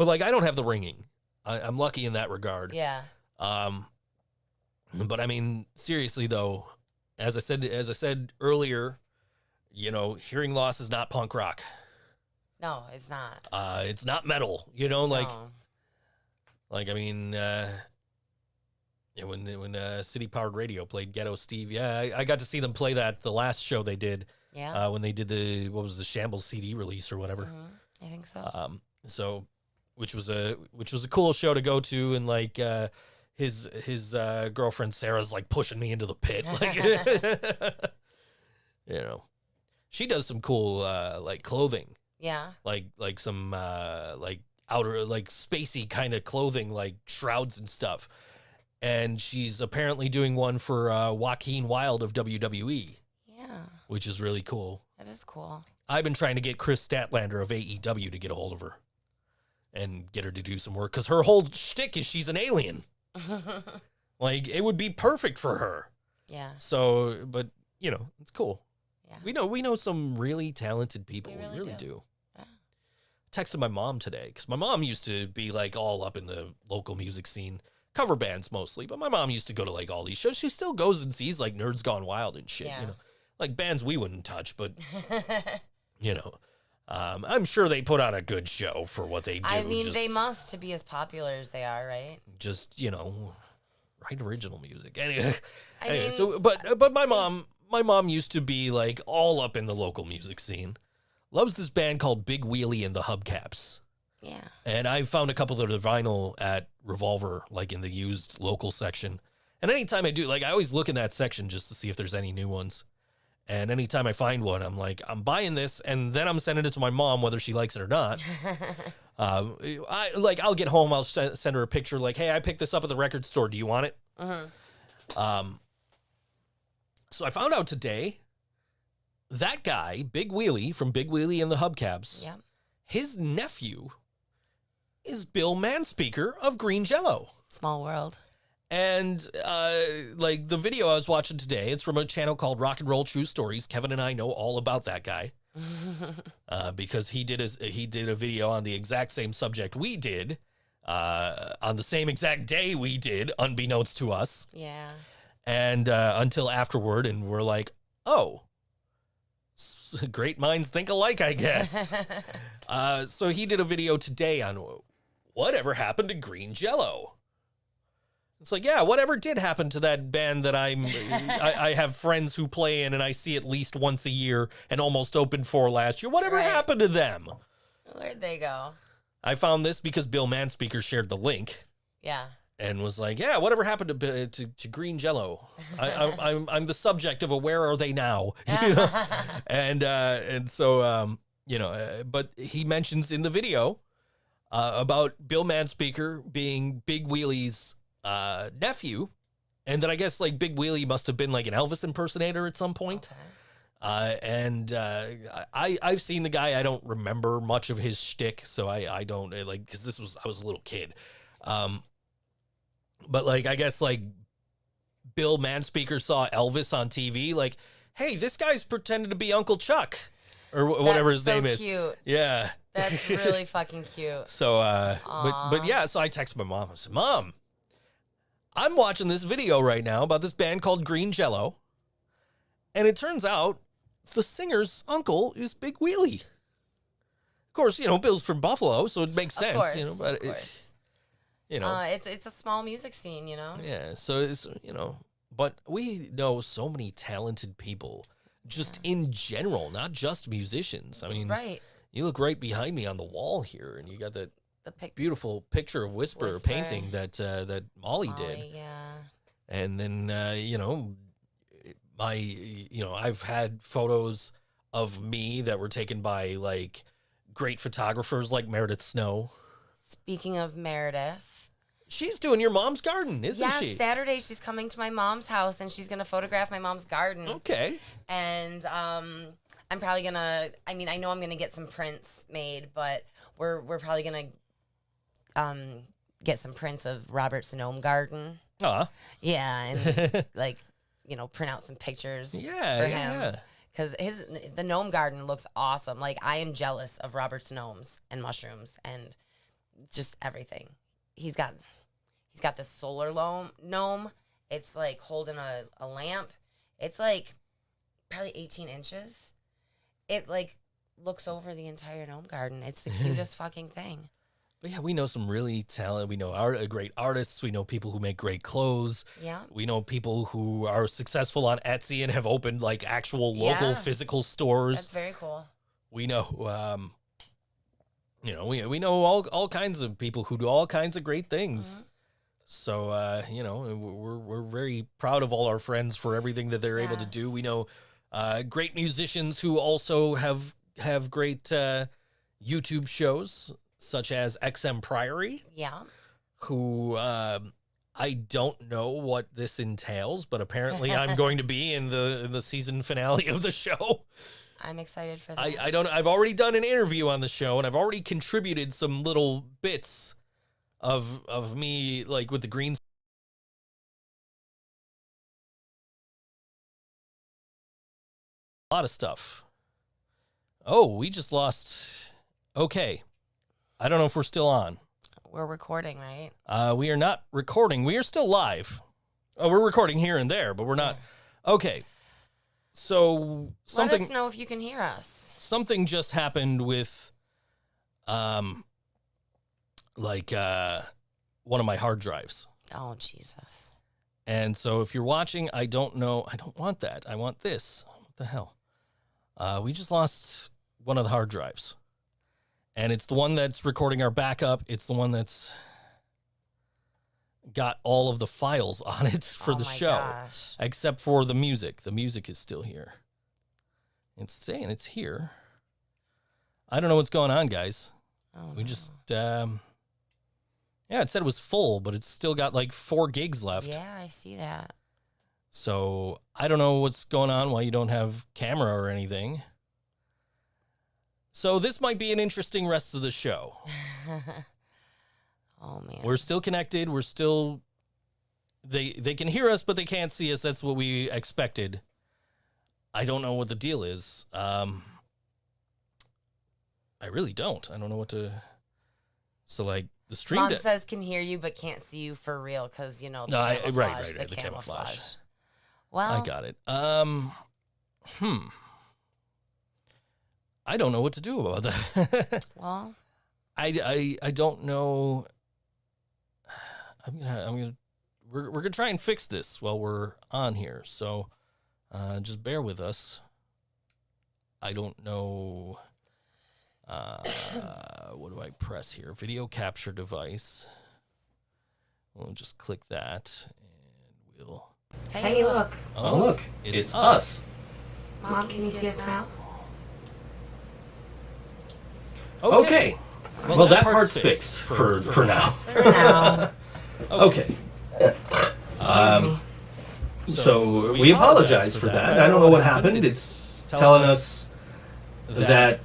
like, I don't have the ringing. I'm lucky in that regard. Yeah. But I mean, seriously though, as I said earlier, you know, hearing loss is not punk rock. No, it's not. It's not metal. You know, like, No. like I mean, yeah, when City Powered Radio played Ghetto Steve, yeah, I got to see them play that the last show they did. Yeah. When they did the Shambles CD release or whatever. I think so. So, which was a cool show to go to, and like his girlfriend Sarah's like pushing me into the pit, like you know, she does some cool like clothing, Yeah. like some like outer like spacey kind of clothing, like shrouds and stuff, and she's apparently doing one for Joaquin Wilde of WWE. Yeah. Which is really cool. That is cool. I've been trying to get Chris Statlander of AEW to get a hold of her and get her to do some work, because her whole shtick is she's an alien. Like, it would be perfect for her. Yeah. So, but, you know, it's cool. Yeah. We know some really talented people. We We really really do. do. Yeah. Texted my mom today, because my mom used to be, like, all up in the local music scene. Cover bands mostly, but my mom used to go to, like, all these shows. She still goes and sees, like, Nerds Gone Wild and shit, Yeah. you know. Like, bands we wouldn't touch, but, you know, I'm sure they put on a good show for what they do. I mean, they must to be as popular as they are, right? Just, you know, write original music. Anyway, I mean, so, but my mom used to be, like, all up in the local music scene. Loves this band called Big Wheelie and the Hubcaps. Yeah. And I found a couple of their vinyl at Revolver, like in the used local section. And anytime I do, like, I always look in that section just to see if there's any new ones. And anytime I find one, I'm like, I'm buying this, and then I'm sending it to my mom, whether she likes it or not. I'll get home, I'll send her a picture, like, hey, I picked this up at the record store. Do you want it? So I found out today that guy, Big Wheelie from Big Wheelie and the Hubcaps, Yep. his nephew is Bill Manspeaker of Green Jello. Small world. And like the video I was watching today, it's from a channel called Rock and Roll True Stories. Kevin and I know all about that guy because he did a video on the exact same subject we did on the same exact day we did, unbeknownst to us. Yeah. And until afterward, and we're like, oh, great minds think alike, I guess. So he did a video today on whatever happened to Green Jello. It's like, yeah, whatever did happen to that band that I have friends who play in and I see at least once a year and almost opened for last year. Whatever happened to them? Where'd they go? I found this because Bill Manspeaker shared the link. Yeah. And was like, yeah, whatever happened to Green Jello? I'm the subject of a where are they now? You know? And so you know, but he mentions in the video about Bill Manspeaker being Big Wheelie's nephew, and then I guess like Big Wheelie must have been like an Elvis impersonator at some point. Okay. I've seen the guy. I don't remember much of his shtick, so I don't like, because I was a little kid. But like, I guess like Bill Manspeaker saw Elvis on TV, like, hey, this guy's pretending to be Uncle Chuck or whatever his name is. Cute. Yeah. That's really fucking cute. So, but yeah, so I texted my mom. I said, Mom, I'm watching this video right now about this band called Green Jello. And it turns out the singer's uncle is Big Wheelie. Of course, you know, Bill's from Buffalo, so it makes sense, course, you know, but you know, it's a small music scene, you know? Yeah. So it's, you know, but we know so many talented people just in general, not just musicians. I mean, you look right behind me on the wall here and you got the beautiful picture of Whisper painting that Molly did. Yeah. And then, you know, I've had photos of me that were taken by like great photographers like Meredith Snow. Speaking of Meredith, she's doing your mom's garden, isn't she? Yeah, Saturday she's coming to my mom's house and she's going to photograph my mom's garden. Okay. And I'm probably going to, I mean, I know I'm going to get some prints made, but we're probably going to get some prints of Robert's gnome garden. Yeah, and like, you know, print out some pictures for him. Because the gnome garden looks awesome. Like, I am jealous of Robert's gnomes and mushrooms and just everything. he's got this solar gnome. It's like holding a lamp. It's like probably 18 inches. It like looks over the entire gnome garden. It's the cutest fucking thing. But yeah, we know some really talented. We know great artists. We know people who make great clothes. Yeah. We know people who are successful on Etsy and have opened like actual local physical stores. That's very cool. We know, we know all kinds of people who do all kinds of great things. Mm-hmm. So we're very proud of all our friends for everything that they're able to do. We know great musicians who also have great YouTube shows, such as XM Priory. Yeah. Who I don't know what this entails, but apparently I'm going to be in the season finale of the show. I'm excited for that. I've already done an interview on the show, and I've already contributed some little bits of me, like with the green. A lot of stuff. Oh, we just lost. Okay. I don't know if we're still on. We're recording, right? We are not recording. We are still live. Oh, we're recording here and there, but we're not. Okay. So let us know if you can hear us. Something just happened with one of my hard drives. Oh, Jesus. And so if you're watching, I don't know. I don't want that. I want this. What the hell? We just lost one of the hard drives. And it's the one that's recording our backup. It's the one that's got all of the files on it for the show. Gosh. Except for the music. The music is still here. It's saying it's here. I don't know what's going on, guys. We just, it said it was full, but it's still got like 4 gigs left. Yeah, I see that. So I don't know what's going on, why you don't have camera or anything. So this might be an interesting rest of the show. Oh, man. We're still connected. We're still... They can hear us, but they can't see us. That's what we expected. I don't know what the deal is. I really don't. I don't know what to... So, like, the stream... Mom says can hear you, but can't see you for real because, the camouflage. Right, the camouflage. Well... I got it. I don't know what to do about that. Well... I don't know... We're gonna try and fix this while we're on here, so just bear with us. I don't know. What do I press here? Video capture device. We'll just click that, and we'll. Hey, look. Oh, look! It's us. Mom, can you see us now? Okay. Well, that part's fixed for now. For now. Okay. So we apologize for that. I don't know what happened. It's telling us that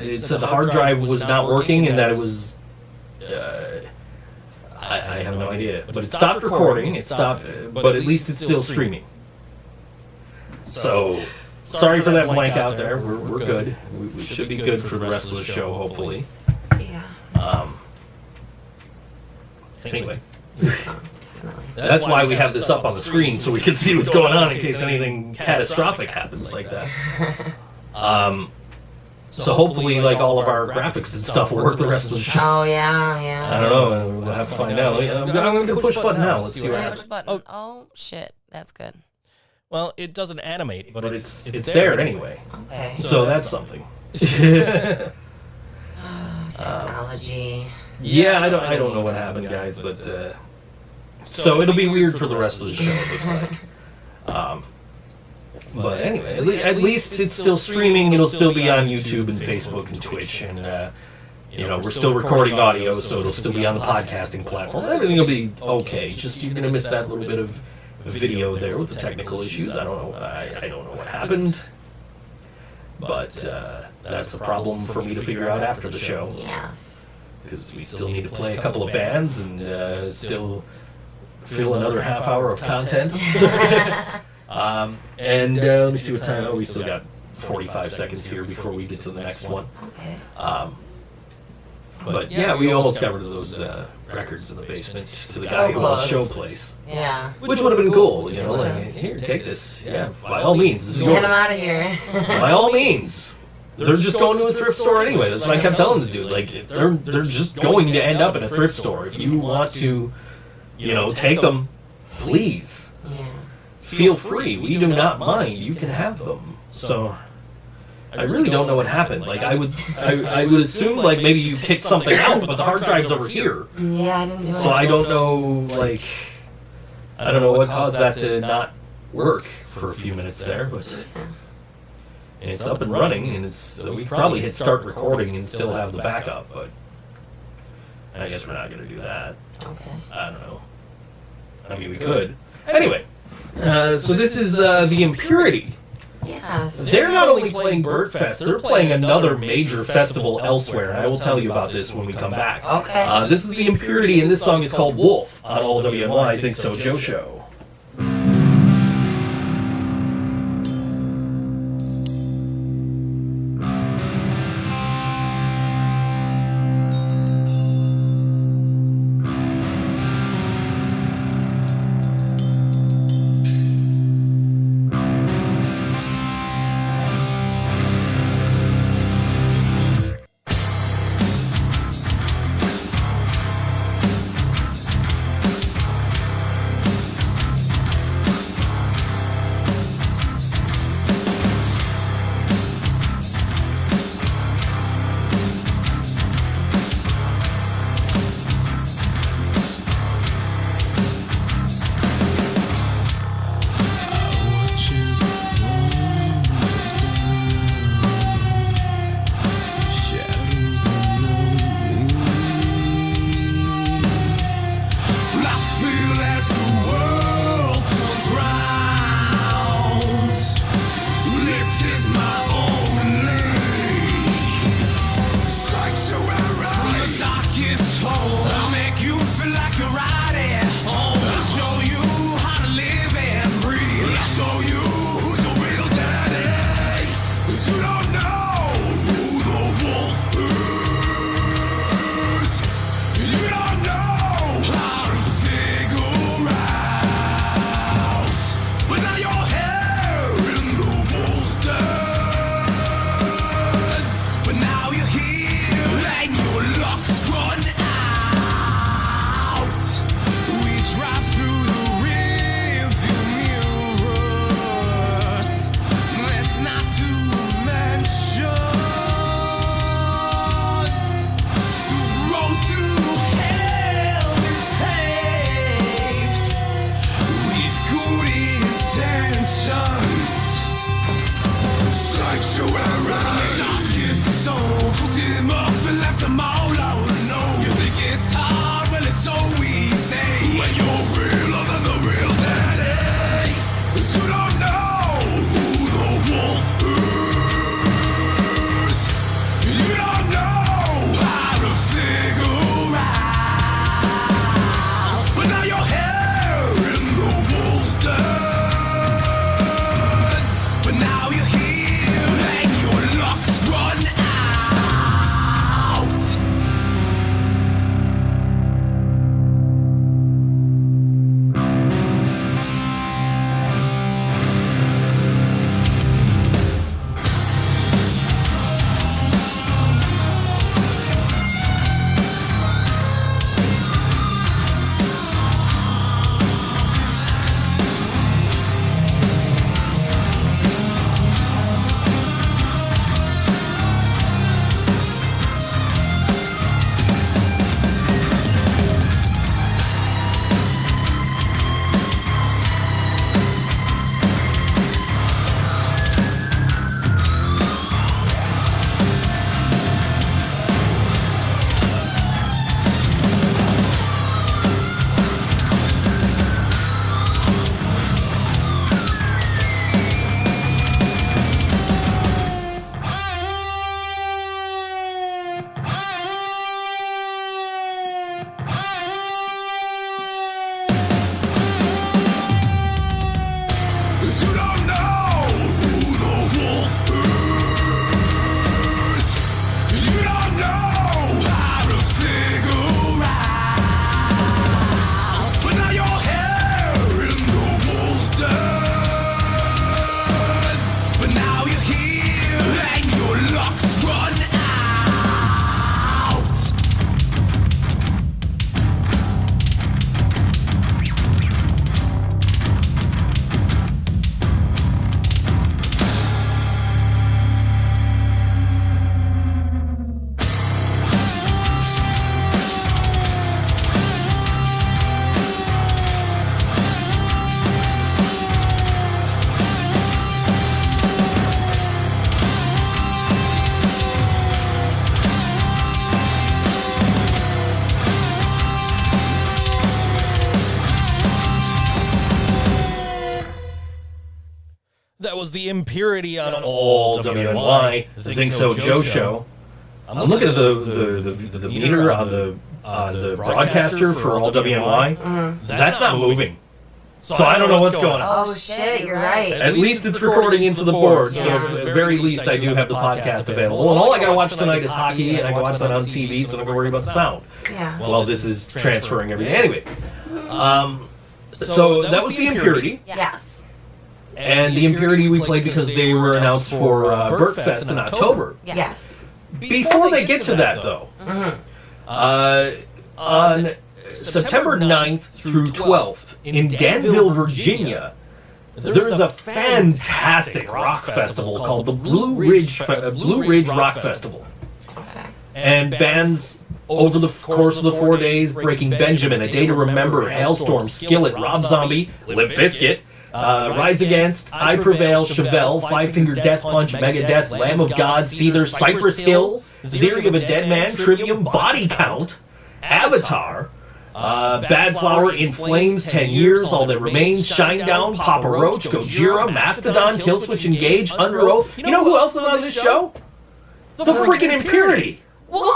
it said the hard drive was not working and that it was. I have no idea. But it stopped recording. It stopped, but at least it's still streaming. So sorry for that blank out there. We're good. We should be good for the rest of the show, hopefully. Yeah. Anyway. That's why we have this up on the screen, so we can see what's going on in case anything catastrophic happens like that. So hopefully, like, all of our graphics and stuff will work the rest of the show. Oh, yeah. I don't know. We'll have to find out. I'm going to push button now. Let's see what happens. Push button. Oh, shit. That's good. Well, it doesn't animate, but it's there anyway. Okay. So that's something. Technology. Yeah, I don't know what happened, guys, but so it'll be weird for the rest of the show, it looks like. But anyway, at least it's still streaming. It'll still be on YouTube and Facebook and Twitch, and we're still recording audio, so it'll still be on the podcasting platform. Everything will be okay. Just you're gonna miss that little bit of video there with the technical issues. I don't know. I don't know what happened, but that's a problem for me to figure out after the show. Yes. Because we still need to play a couple of bands and still fill another half hour of content. And let me see what time. Oh, we still got 45 seconds here before we get to the next one. Okay. But yeah, we almost got rid of those records in the basement to the guy who owns Show Place. Yeah. Which would have been cool, you know, like, here, take this. Yeah, by all means. This is Get yours. him out of here. By all means. They're just going to a thrift store anyway. That's what I kept telling this dude. Like, they're just going to end up in a thrift store. If you want to, you know, take them, please. Yeah. Feel free. We do not mind. You can have them. So I really don't know what happened. Like, I would assume like maybe you kicked something out, but the hard drive's over here. Yeah, I didn't do it. So I don't know, like, I don't know what caused that to not work for a few minutes there, but it's up and running, and so we could probably hit start recording and still have the backup, but I guess we're not going to do that. Okay. I don't know. I mean, we could. Anyway, so this is the Impurity. Yeah. They're not only playing Birdfest, they're playing another major festival elsewhere, and I will tell you about this when we come back. Okay. This is the Impurity, and this song is called Wolf on All WMY Think So Joe Show. the Impurity on all WNY, the Think So Joe show. I'm looking at the meter on the broadcaster for all WNY. That's not moving. So I don't know what's going on. Oh shit, you're right. At least it's recording into the board, so at the very least I do have the podcast available. And all I gotta watch tonight is hockey, and I can watch that on TV, so I don't gotta worry about the sound. Yeah. Well, this is transferring everything. Anyway, so that was the Impurity. Yes. And the Impurity we played because they were announced for Burtfest in October. Yes. Before they get to that, though, on September 9th through 12th in Danville, Virginia, there's a fantastic rock festival called the Blue Ridge Rock Festival. Okay. And bands over the course of the 4 days, Breaking Benjamin, A Day to Remember, Hailstorm, Skillet, Rob Zombie, Limp Bizkit, Rise Against, I Prevail, Chevelle, Five Finger Death Punch, Megadeth, Lamb of God, Seether, Cypress Hill, Theory of a Dead Man, Trivium, Body Count, Avatar, Bad Flower, In Flames, 10 Years, All That Remains, Shinedown, Papa Roach, Gojira, Mastodon, Killswitch Engage, Under Oath. You know who else is on this show? The freaking Impurity. What?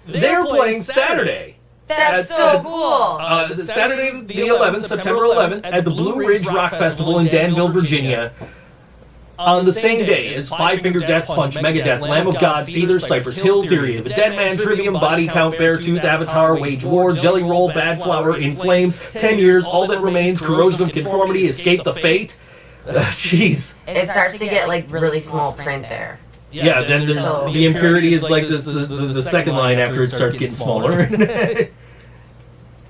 They're playing Saturday. That's so cool. Saturday the 11th, September 11th, at the Blue Ridge Rock Festival in Danville, Virginia. On the same day as Five Finger Death Punch, Megadeth, Lamb of God, Seether, Cypress Hill, Theory of a Dead Man, Trivium, Body Count, Beartooth, Avatar, Wage War, Jelly Roll, Bad Flower, In Flames, 10 Years, All That Remains, Corrosion of Conformity, Escape the Fate. Jeez. It starts to get like really small print there. Yeah, then the Impurity is like the second line after it starts getting smaller.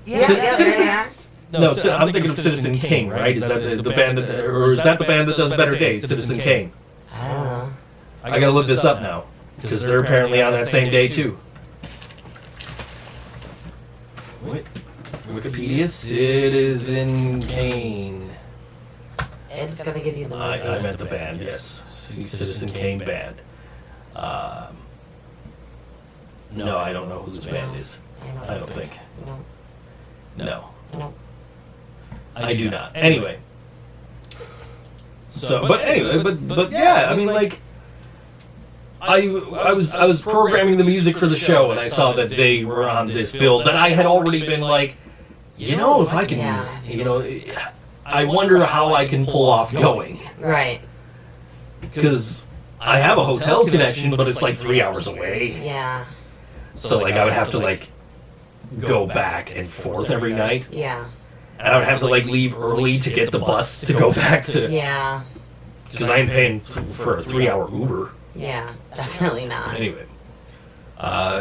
Yeah. No, I'm thinking of Citizen King, right? Is that the band that, or is that the band that does Better Days, Citizen King? I don't know. I gotta look this up now, because they're apparently on that same day too. Wikipedia, Citizen Kane. It's gonna give you the. I meant the band, yes. Citizen Kane band. No, I don't know who this band is. I don't think. No. I do not. Anyway. But yeah, I mean, like, I was programming the music for the show, and I saw that they were on this build that I had already been like, if I can, I wonder how I can pull off going. Right. Because I have a hotel connection, but it's like 3 hours away. Yeah. So like I would have to like go back and forth every night. Yeah. And I would have to like leave early to get the bus to go back to. Yeah. Because I ain't paying for a 3-hour Uber. Yeah, definitely not. Anyway.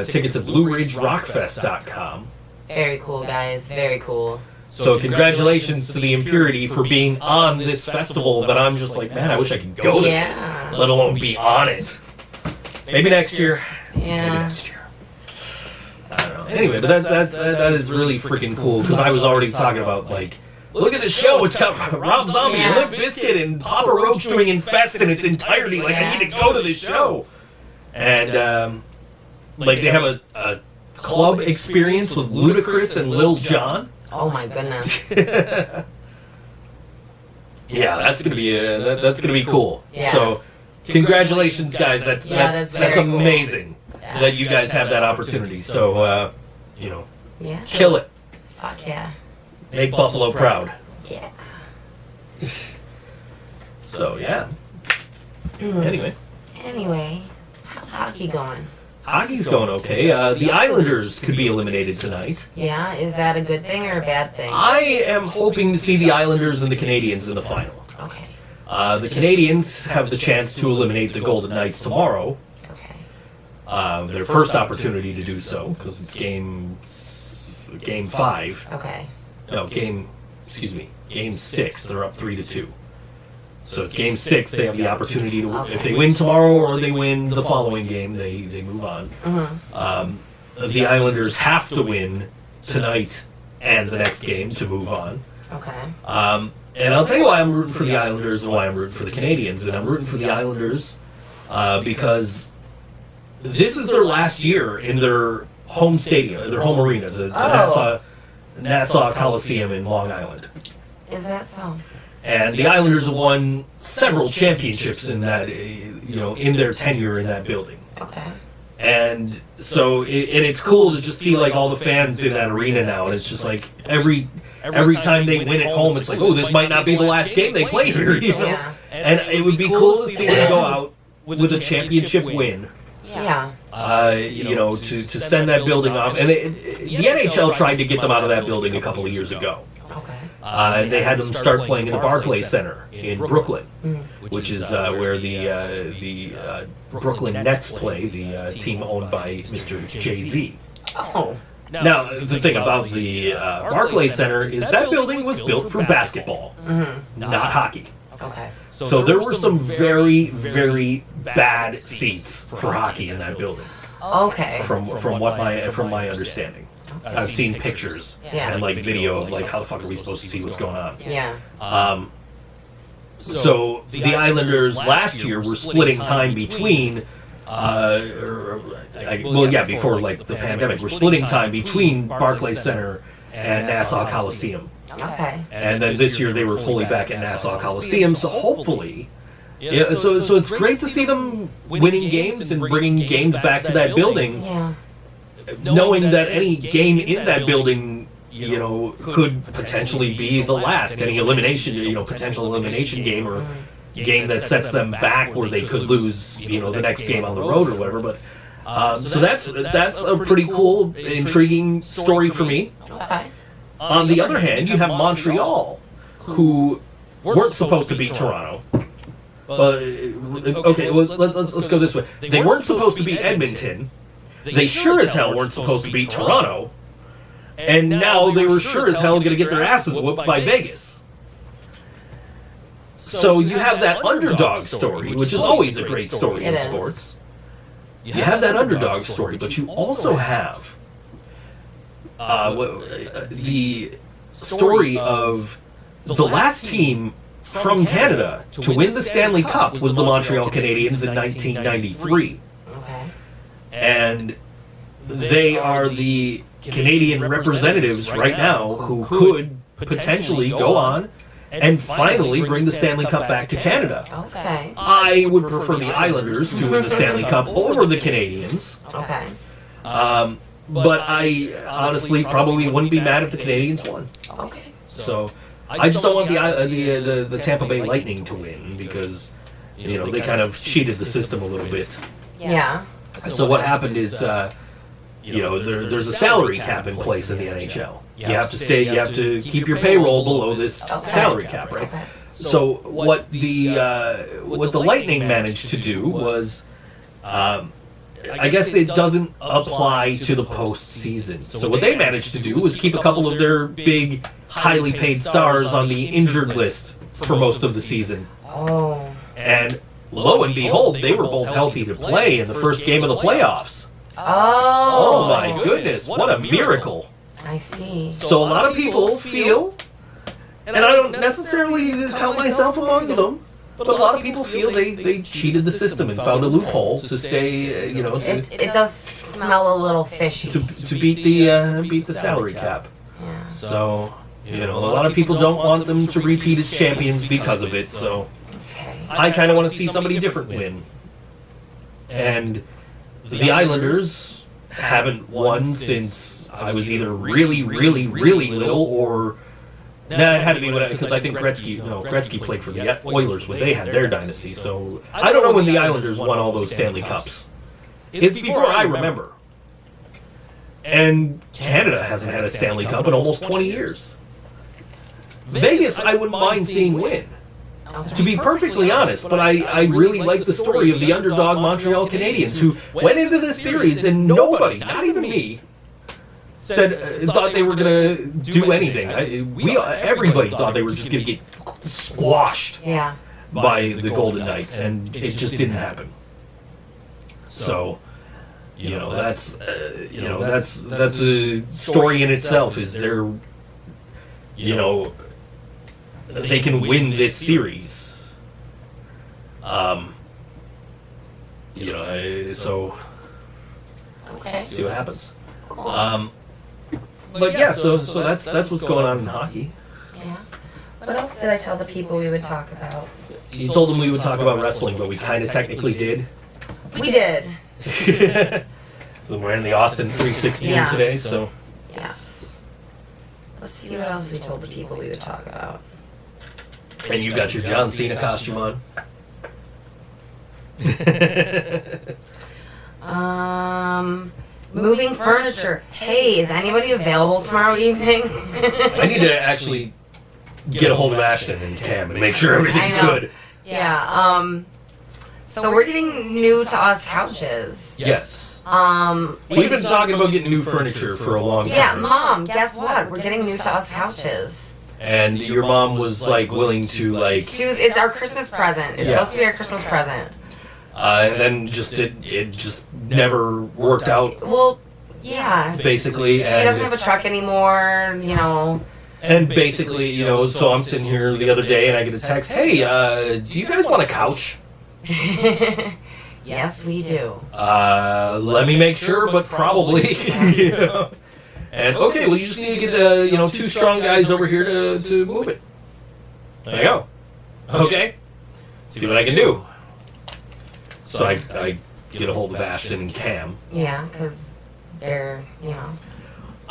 Tickets at BlueRidgeRockFest.com. Very cool, guys. Very cool. So congratulations to the Impurity for being on this festival that I'm just like, man, I wish I could go to this, let alone be on it. Maybe next year. Yeah. Maybe next year. I don't know. Anyway, but that is really freaking cool, because I was already talking about, like, look at this show. It's got Rob Zombie and Limp Bizkit and Papa Roach doing Infest in its entirety. Like, I need to go to this show. And, like, they have a club experience with Ludacris and Lil Jon. Oh my goodness. Yeah, that's gonna be cool. Yeah. So, congratulations, guys. That's amazing that you guys have that opportunity. So, Yeah. kill it. Fuck yeah. Make Buffalo proud. Yeah. So yeah. Anyway, how's hockey going? hockey's going okay. The Islanders could be eliminated tonight. Yeah, is that a good thing or a bad thing? I am hoping to see the Islanders and the Canadiens in the final. Okay. The Canadiens have the chance to eliminate the Golden Knights tomorrow. Okay. Their first opportunity to do so, because it's game 5. Okay. No, game 6. They're up 3-2. So it's game 6. They have the opportunity to, if they win tomorrow or they win the following game, they move on. Mm-hmm. The Islanders have to win tonight and the next game to move on. Okay. And I'll tell you why I'm rooting for the Islanders and why I'm rooting for the Canadiens. And I'm rooting for the Islanders because this is their last year in their home stadium, their home arena, the Nassau Coliseum in Long Island. Is that so? And the Islanders have won several championships in that, in their tenure in that building. Okay. And so, and it's cool to just see like all the fans in that arena now, and it's just like every time they win at home, it's like, oh, this might not be the last game they play here, Yeah. And it would be cool to see them go out with a championship win. Yeah. To send that building off, and the NHL tried to get them out of that building a couple of years ago. Okay. And they had them start playing in the Barclays Center in Brooklyn, which is where the Brooklyn Nets play, the team owned by Mr. Jay-Z. Oh. Now, the thing about the Barclays Center is that building was built for basketball, not hockey. Okay. So there were some very, very bad seats for hockey in that building, Okay. from my understanding. I've seen pictures Yeah. and like video of like how the fuck are we supposed to see what's going on. Yeah. So the Islanders last year were splitting time between, before like the pandemic, we're splitting time between Barclays Center and Nassau Coliseum. Okay. And then this year they were fully back at Nassau Coliseum, so hopefully, so it's great to see them winning games and bringing games back to that building, Yeah. knowing that any game in that building, could potentially be the last, any elimination, potential elimination game or game that sets them back where they could lose, the next game on the road or whatever. But so that's a pretty cool, intriguing story for me. Okay. On the other hand, you have Montreal, who weren't supposed to beat Toronto. Okay, let's go this way. They weren't supposed to beat Edmonton. They sure as hell weren't supposed to beat Toronto. And now they were sure as hell going to get their asses whooped by Vegas. So you have that underdog story, which is always a great story in sports. You have that underdog story, but you also have the story of the last team from Canada to win the Stanley Cup was the Montreal Canadiens in 1993. Okay. And they are the Canadian representatives right now who could potentially go on and finally bring the Stanley Cup back to Canada. Okay. I would prefer the Islanders to win the Stanley Cup over the Canadians. Okay. But I honestly probably wouldn't be mad if the Canadians won. Okay. So I just don't want the Tampa Bay Lightning to win because they kind of cheated the system a little bit. Yeah. So what happened is there's a salary cap in place in the NHL. You have to keep your payroll below this salary cap, right? Okay. So what the Lightning managed to do was, I guess it doesn't apply to the postseason. So what they managed to do was keep a couple of their big, highly paid stars on the injured list for most of the season. Oh. And lo and behold, they were both healthy to play in the first game of the playoffs. Oh. Oh my goodness, what a miracle. I see. So a lot of people feel, and I don't necessarily count myself among them, but a lot of people feel they cheated the system and found a loophole to stay, It does smell a little fishy. to beat the salary cap. Yeah. So, a lot of people don't want them to repeat as champions because of it, so Okay. I kind of want to see somebody different win. And the Islanders haven't won since I was either really, really, really little or... it had to be because I think Gretzky played for the Oilers when they had their dynasty, so I don't know when the Islanders won all those Stanley Cups. It's before I remember. And Canada hasn't had a Stanley Cup in almost 20 years. Vegas, I wouldn't mind seeing win, to be perfectly honest, but I really like the story of the underdog Montreal Canadiens who went into this series and nobody, not even me, thought they were going to do anything. Everybody thought they were just going to get squashed Yeah. by the Golden Knights, and it just didn't happen. So, that's a story in itself. Is there, they can win this series. So Okay. see what happens. Cool. But yeah, so that's what's going on in hockey. Yeah. What else did I tell the people we would talk about? You told them we would talk about wrestling, but we kind of technically did. We did. So we're in the Austin 316 Yes. today, so. Yes. Let's see what else we told the people we would talk about. And you got your John Cena costume on. Moving furniture. Hey, is anybody available tomorrow evening? I need to actually get a hold of Ashton and Cam and make sure everything's I know. good. Yeah. So we're getting new to us couches. Yes. We've been talking about getting new furniture for a long time. Yeah, Mom, guess what? We're getting new to us couches. And your mom was like willing to like, It's our Christmas present. It's Yeah. supposed to be our Christmas present. and then just it just never worked out Well, yeah. basically. She doesn't have a truck anymore, you know. And basically, you know, so I'm sitting here the other day and I get a text, hey, do you guys want a couch? Yes, we do. Let me make sure, but probably. You know? And okay, well, you just need to get you know, 2 strong guys over here to move it. There you go. Okay. See what I can do. So I get a hold of Ashton and Cam. Yeah, because they're, you know.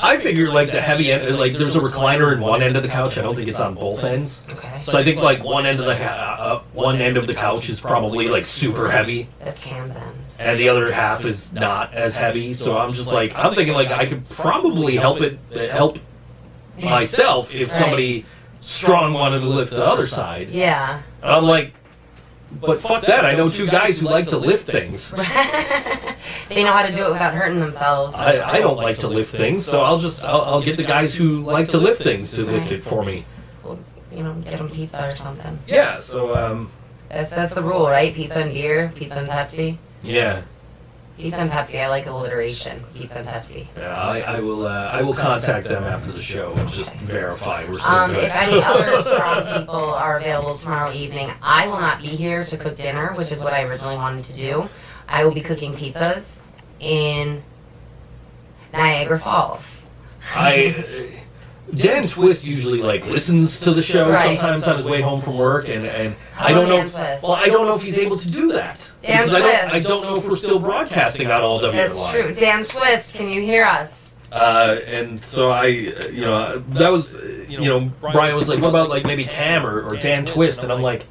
I figure like the heavy end, like there's a recliner in one end of the couch. I don't think it's on both ends. Okay. So I think like one end of the couch is probably like super heavy, That's Cam's end. and the other half is not as heavy. So I'm just like, I'm thinking like I could probably help myself if somebody strong wanted to lift the other side. Yeah. And I'm like, but fuck that. I know 2 guys who like to lift things. They know how to do it without hurting themselves. I don't like to lift things, so I'll get the guys who like to lift things to lift it for me. Well, you know, get them pizza or something. Yeah. So That's the rule, right? Pizza and beer, pizza and Pepsi. yeah. Pizza and Pepsi. I like alliteration. Pizza and Pepsi. Yeah, I will contact them after the show and just verify we're still good. If any other strong people are available tomorrow evening, I will not be here to cook dinner, which is what I originally wanted to do. I will be cooking pizzas in Niagara Falls. Dan Twist usually like listens to the show Right. sometimes on his way home from work, and I don't know. Dan Twist. Well, I don't know if he's able to do that Dan because Twist. I don't know if we're still broadcasting on all WNY. That's true. Dan Twist, can you hear us? And so you know, that was, you know, Brian was like, what about like maybe Cam or Dan Twist? And I'm like,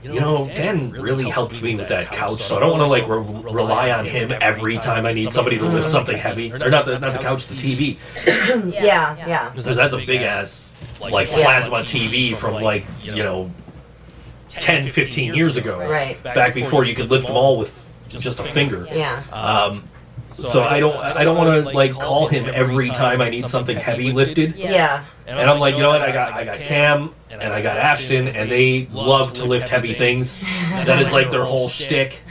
you know, Dan really helped me with that couch, so I don't want to like rely on him every time I need somebody to lift something heavy. Or not the couch, the TV. Yeah. Because that's a big ass like plasma TV from like, you know, 10, 15 years ago. Right. Back before you could lift them all with just a finger. Yeah. So I don't want to like call him every time I need something heavy lifted. Yeah. And I'm like, you know what? I got Cam and I got Ashton, and they love to lift heavy things. That is like their whole shtick.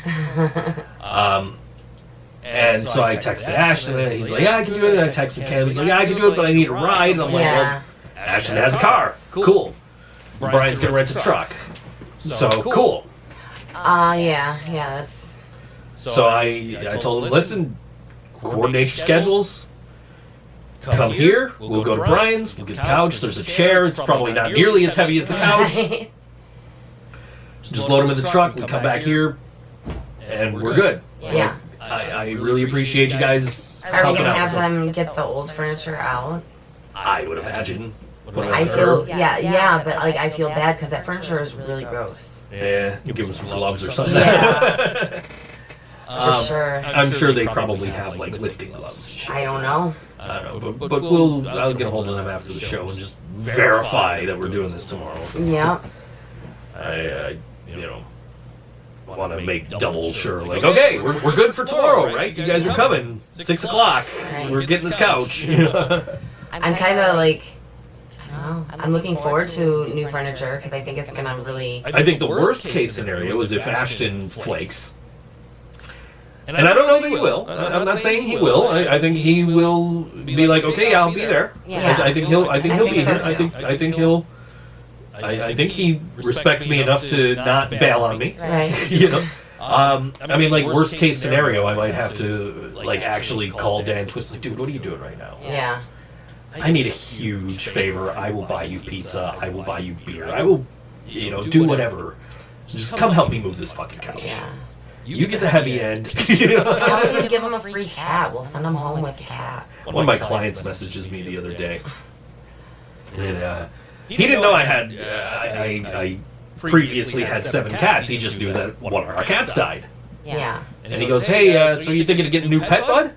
And so I texted Ashton, and he's like, yeah, I can do it. And I texted Cam, he's like, yeah, I can do it, but I need a ride. And I'm like, well, Ashton has a car. Cool. Brian's gonna rent a truck. So cool. Yeah. That's. So I told him, listen, coordinate your schedules. Come here. We'll go to Brian's. We'll get the couch. There's a chair. It's probably not nearly as heavy as the couch. Right. Just load them in the truck. We come back here, and we're good. Yeah. I really appreciate you guys Are we helping gonna out. have them get the old furniture out? I would imagine. I feel, yeah, but like I feel bad because that furniture is really gross. Yeah, you give them some gloves or something. Yeah. For sure. I'm sure they probably have like lifting gloves. And shit. I don't know. I don't know, but I'll get a hold of them after the show and just verify that we're doing this tomorrow. Yeah. I you know, want to make double sure. Like, okay, we're good for tomorrow, right? You guys are coming 6 o'clock. Right. We're getting this couch. I'm kind of like, I don't know. I'm looking forward to new furniture because I think it's gonna really. I think the worst case scenario is if Ashton flakes. And I don't know that he will. I'm not saying he will. I think he will be like, okay, I'll be there. Yeah. I think he'll be so there. too. I think he respects me enough to not bail on me. Right. You know. I mean, like worst case scenario, I might have to like actually call Dan Twist. Like, dude, what are you doing right now? Yeah. I need a huge favor. I will buy you pizza. I will buy you beer. I will, do whatever. Just come help me move this fucking couch. Yeah. You get the heavy end. Tell me to give him a free cat. We'll send him home with a cat. One of my clients messages me the other day. And he didn't know I had, I previously had 7 cats. He just knew that one of our cats died. Yeah. And he goes, hey, so you thinking of getting a new pet, bud?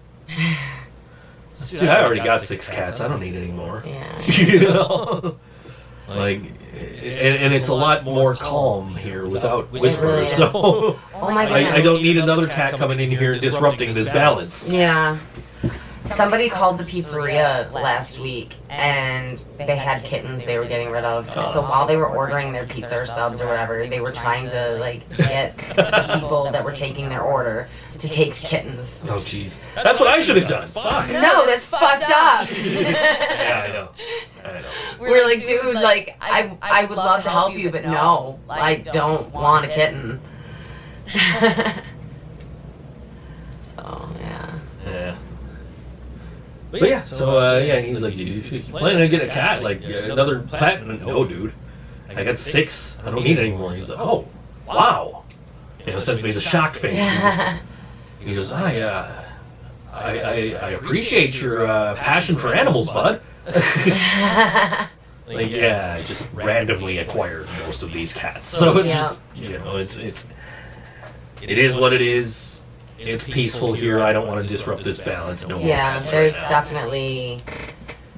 Dude, I already got 6 cats. I don't need any more. Yeah. Like, and it's a lot more calm here without whispers. really is. So Oh my goodness. I don't need another cat coming in here disrupting this balance. Yeah. Somebody called the pizzeria last week and they had kittens they were getting rid of. So while they were ordering their pizza or subs or whatever, they were trying to get the people that were taking their order to take kittens. Oh, jeez. That's what I should have done. Fuck. No, that's fucked up. Yeah, I know. We're like, dude, I would love to help you, but no, I don't want a kitten. So, yeah. Yeah. But yeah, so he's like, you planning to get a cat, like another pet? And no, dude. I got 6. I don't need any more. He's like, oh, wow. Sends me the shocked face. He goes, I appreciate your passion for animals, bud. Like, yeah, I just randomly acquired most of these cats. So it's just, it is what it is. It's peaceful here. I don't want to disrupt this balance. No more cats there's right now. definitely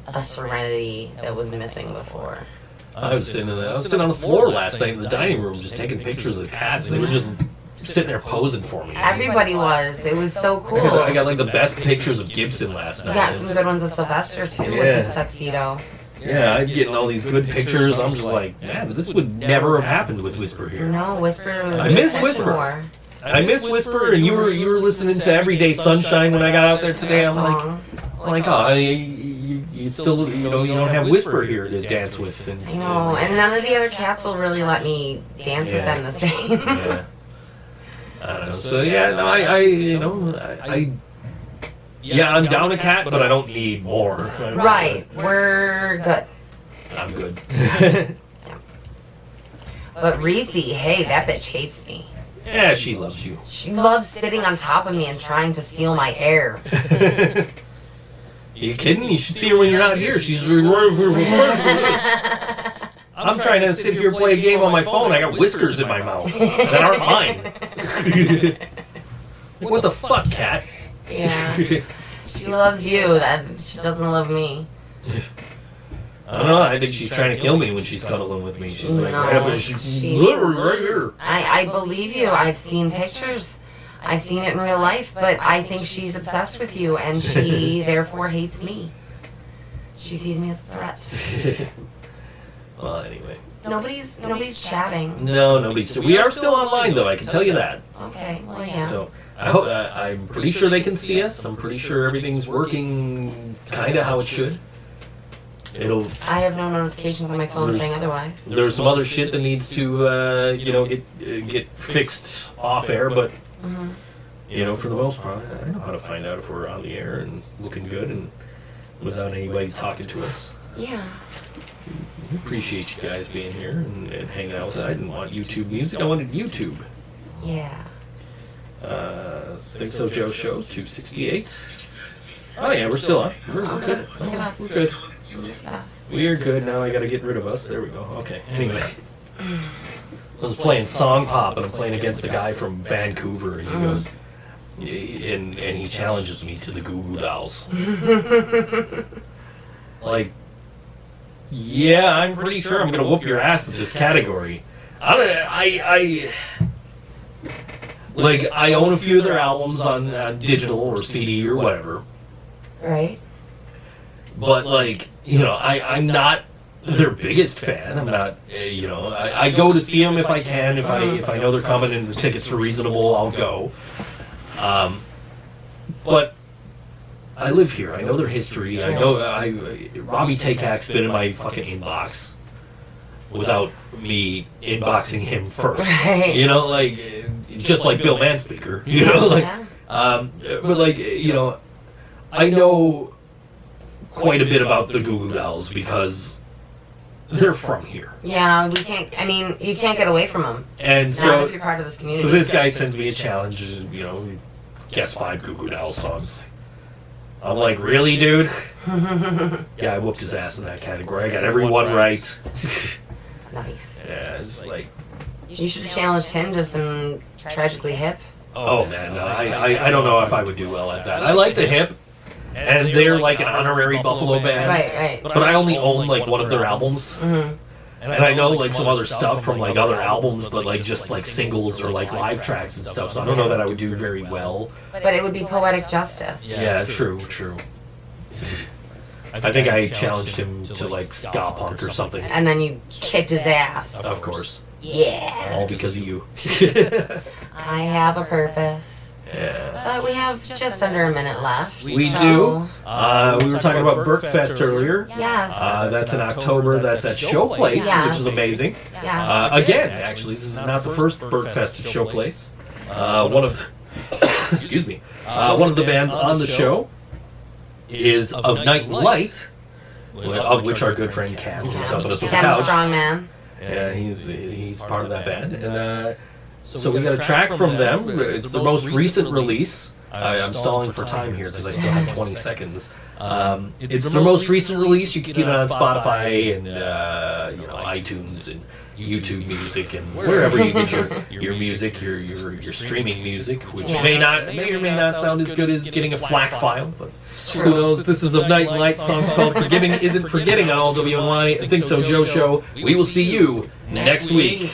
a serenity that was missing before. I was sitting on the floor last night in the dining room just taking pictures of the cats. They were just sitting there posing for me. Everybody was. It was so cool. I got like the best pictures of Gibson last night. We got some good ones of Sylvester too with his tuxedo. Yeah, I'm getting all these good pictures. I'm just like, man, this would never have happened with Whisper here. No, Whisper was I miss Whisper. more. I miss Whisper, and you were listening to Everyday Sunshine when I got out there today. I'm like, oh, you still, you don't have Whisper here to dance with. And, I know, and none of the other cats will really let me dance with them the same. Yeah. I don't know. So yeah, no, I'm down a cat, but I don't need more. Right, we're good. I'm good. But Reese, hey, that bitch hates me. Yeah, she loves you. She loves sitting on top of me and trying to steal my air. You kidding? You should see her when you're not here. She's. I'm trying to sit here and play a game on my phone. I got whiskers in my mouth that aren't mine. Like, what the fuck, cat? Yeah. She loves you. That she doesn't love me. I don't know. I think she's trying to kill me when she's cuddling with me. She's like, No, yeah, but she's literally right here. I believe you. I've seen pictures. I've seen it in real life, but I think she's obsessed with you, and she therefore hates me. She sees me as a threat. Well, anyway. Nobody's chatting. No, nobody's. We are still online, though. I can tell you that. Okay, well, yeah. So I hope. I'm pretty sure they can see us. I'm pretty sure everything's working kind of how it should. I have no notifications on my phone saying otherwise. There's some other shit that needs to, get fixed off air, but for the most part, I know how to find out if we're on the air and looking good and without anybody talking to us. Yeah. We appreciate you guys being here and hanging out with us. I didn't want YouTube music. I wanted YouTube. Yeah. ThinkSoJoE Show 268. Oh yeah, we're still on. We're good. Look at us. We're good. Yes. We're good. Now I gotta get rid of us. There we go. Okay. Anyway. I was playing Song Pop and I'm playing against a guy from Vancouver and he goes and he challenges me to the Goo Goo Dolls. Like, yeah, I'm pretty sure I'm gonna whoop your ass at this category. I own a few of their albums on digital or CD or whatever. Right. But I'm not their biggest fan. I'm not, I go to see them if I can. If I know they're coming and the tickets are reasonable, I'll go. But I live here. I know their history. I know Robbie Takak's been in my fucking inbox without me inboxing him first. Right. Just like Bill Manspeaker. But I know quite a bit about the Goo Goo Dolls because they're from here. Yeah, we can't. I mean, you can't get away from them. And Not so, if you're part of this community. so this guy sends me a challenge. You know, guess 5 Goo Goo Dolls songs. I'm like, really, dude? Yeah, I whooped his ass in that category. I got every one right. Nice. Yeah, it's like, You should have challenged him to some Tragically Hip. oh man, no, I don't know if I would do well at that. I like the hip, and they're like an honorary Buffalo band. Right. But I only own like one of their albums. Mm-hmm. And I know like some other stuff from like other albums, but like just like singles or like live tracks and stuff. So I don't know that I would do very well. But it would be poetic justice. Yeah, true. I think I challenged him to like ska punk or something. And then you kicked his ass. Of course. Yeah. All because of you. I have a purpose. Yeah. But we have just under a minute left. We so- do. We were talking about Burkfest earlier. Yes. That's in October. That's at Showplace, Yes. which is amazing. Yes. Again, actually, this is not the first Burkfest at Showplace. One of, excuse me, one of the bands on the show is Of Night and Light, of which our good friend Cat was helping us with the Ken's a couch. strong man. Yeah, he's part of that band. And so we got a track from them. It's the most recent release. I'm stalling for time here because I still have 20 seconds. It's their most recent release. You can get it on Spotify and iTunes and YouTube Music and wherever you get your music, your streaming music, which may or may not sound as good as getting a FLAC file, but who knows? This is Of Night and Light. Song's called "Forgiving Isn't Forgetting" on all WNY. ThinkSoJoE show. We will see you next week.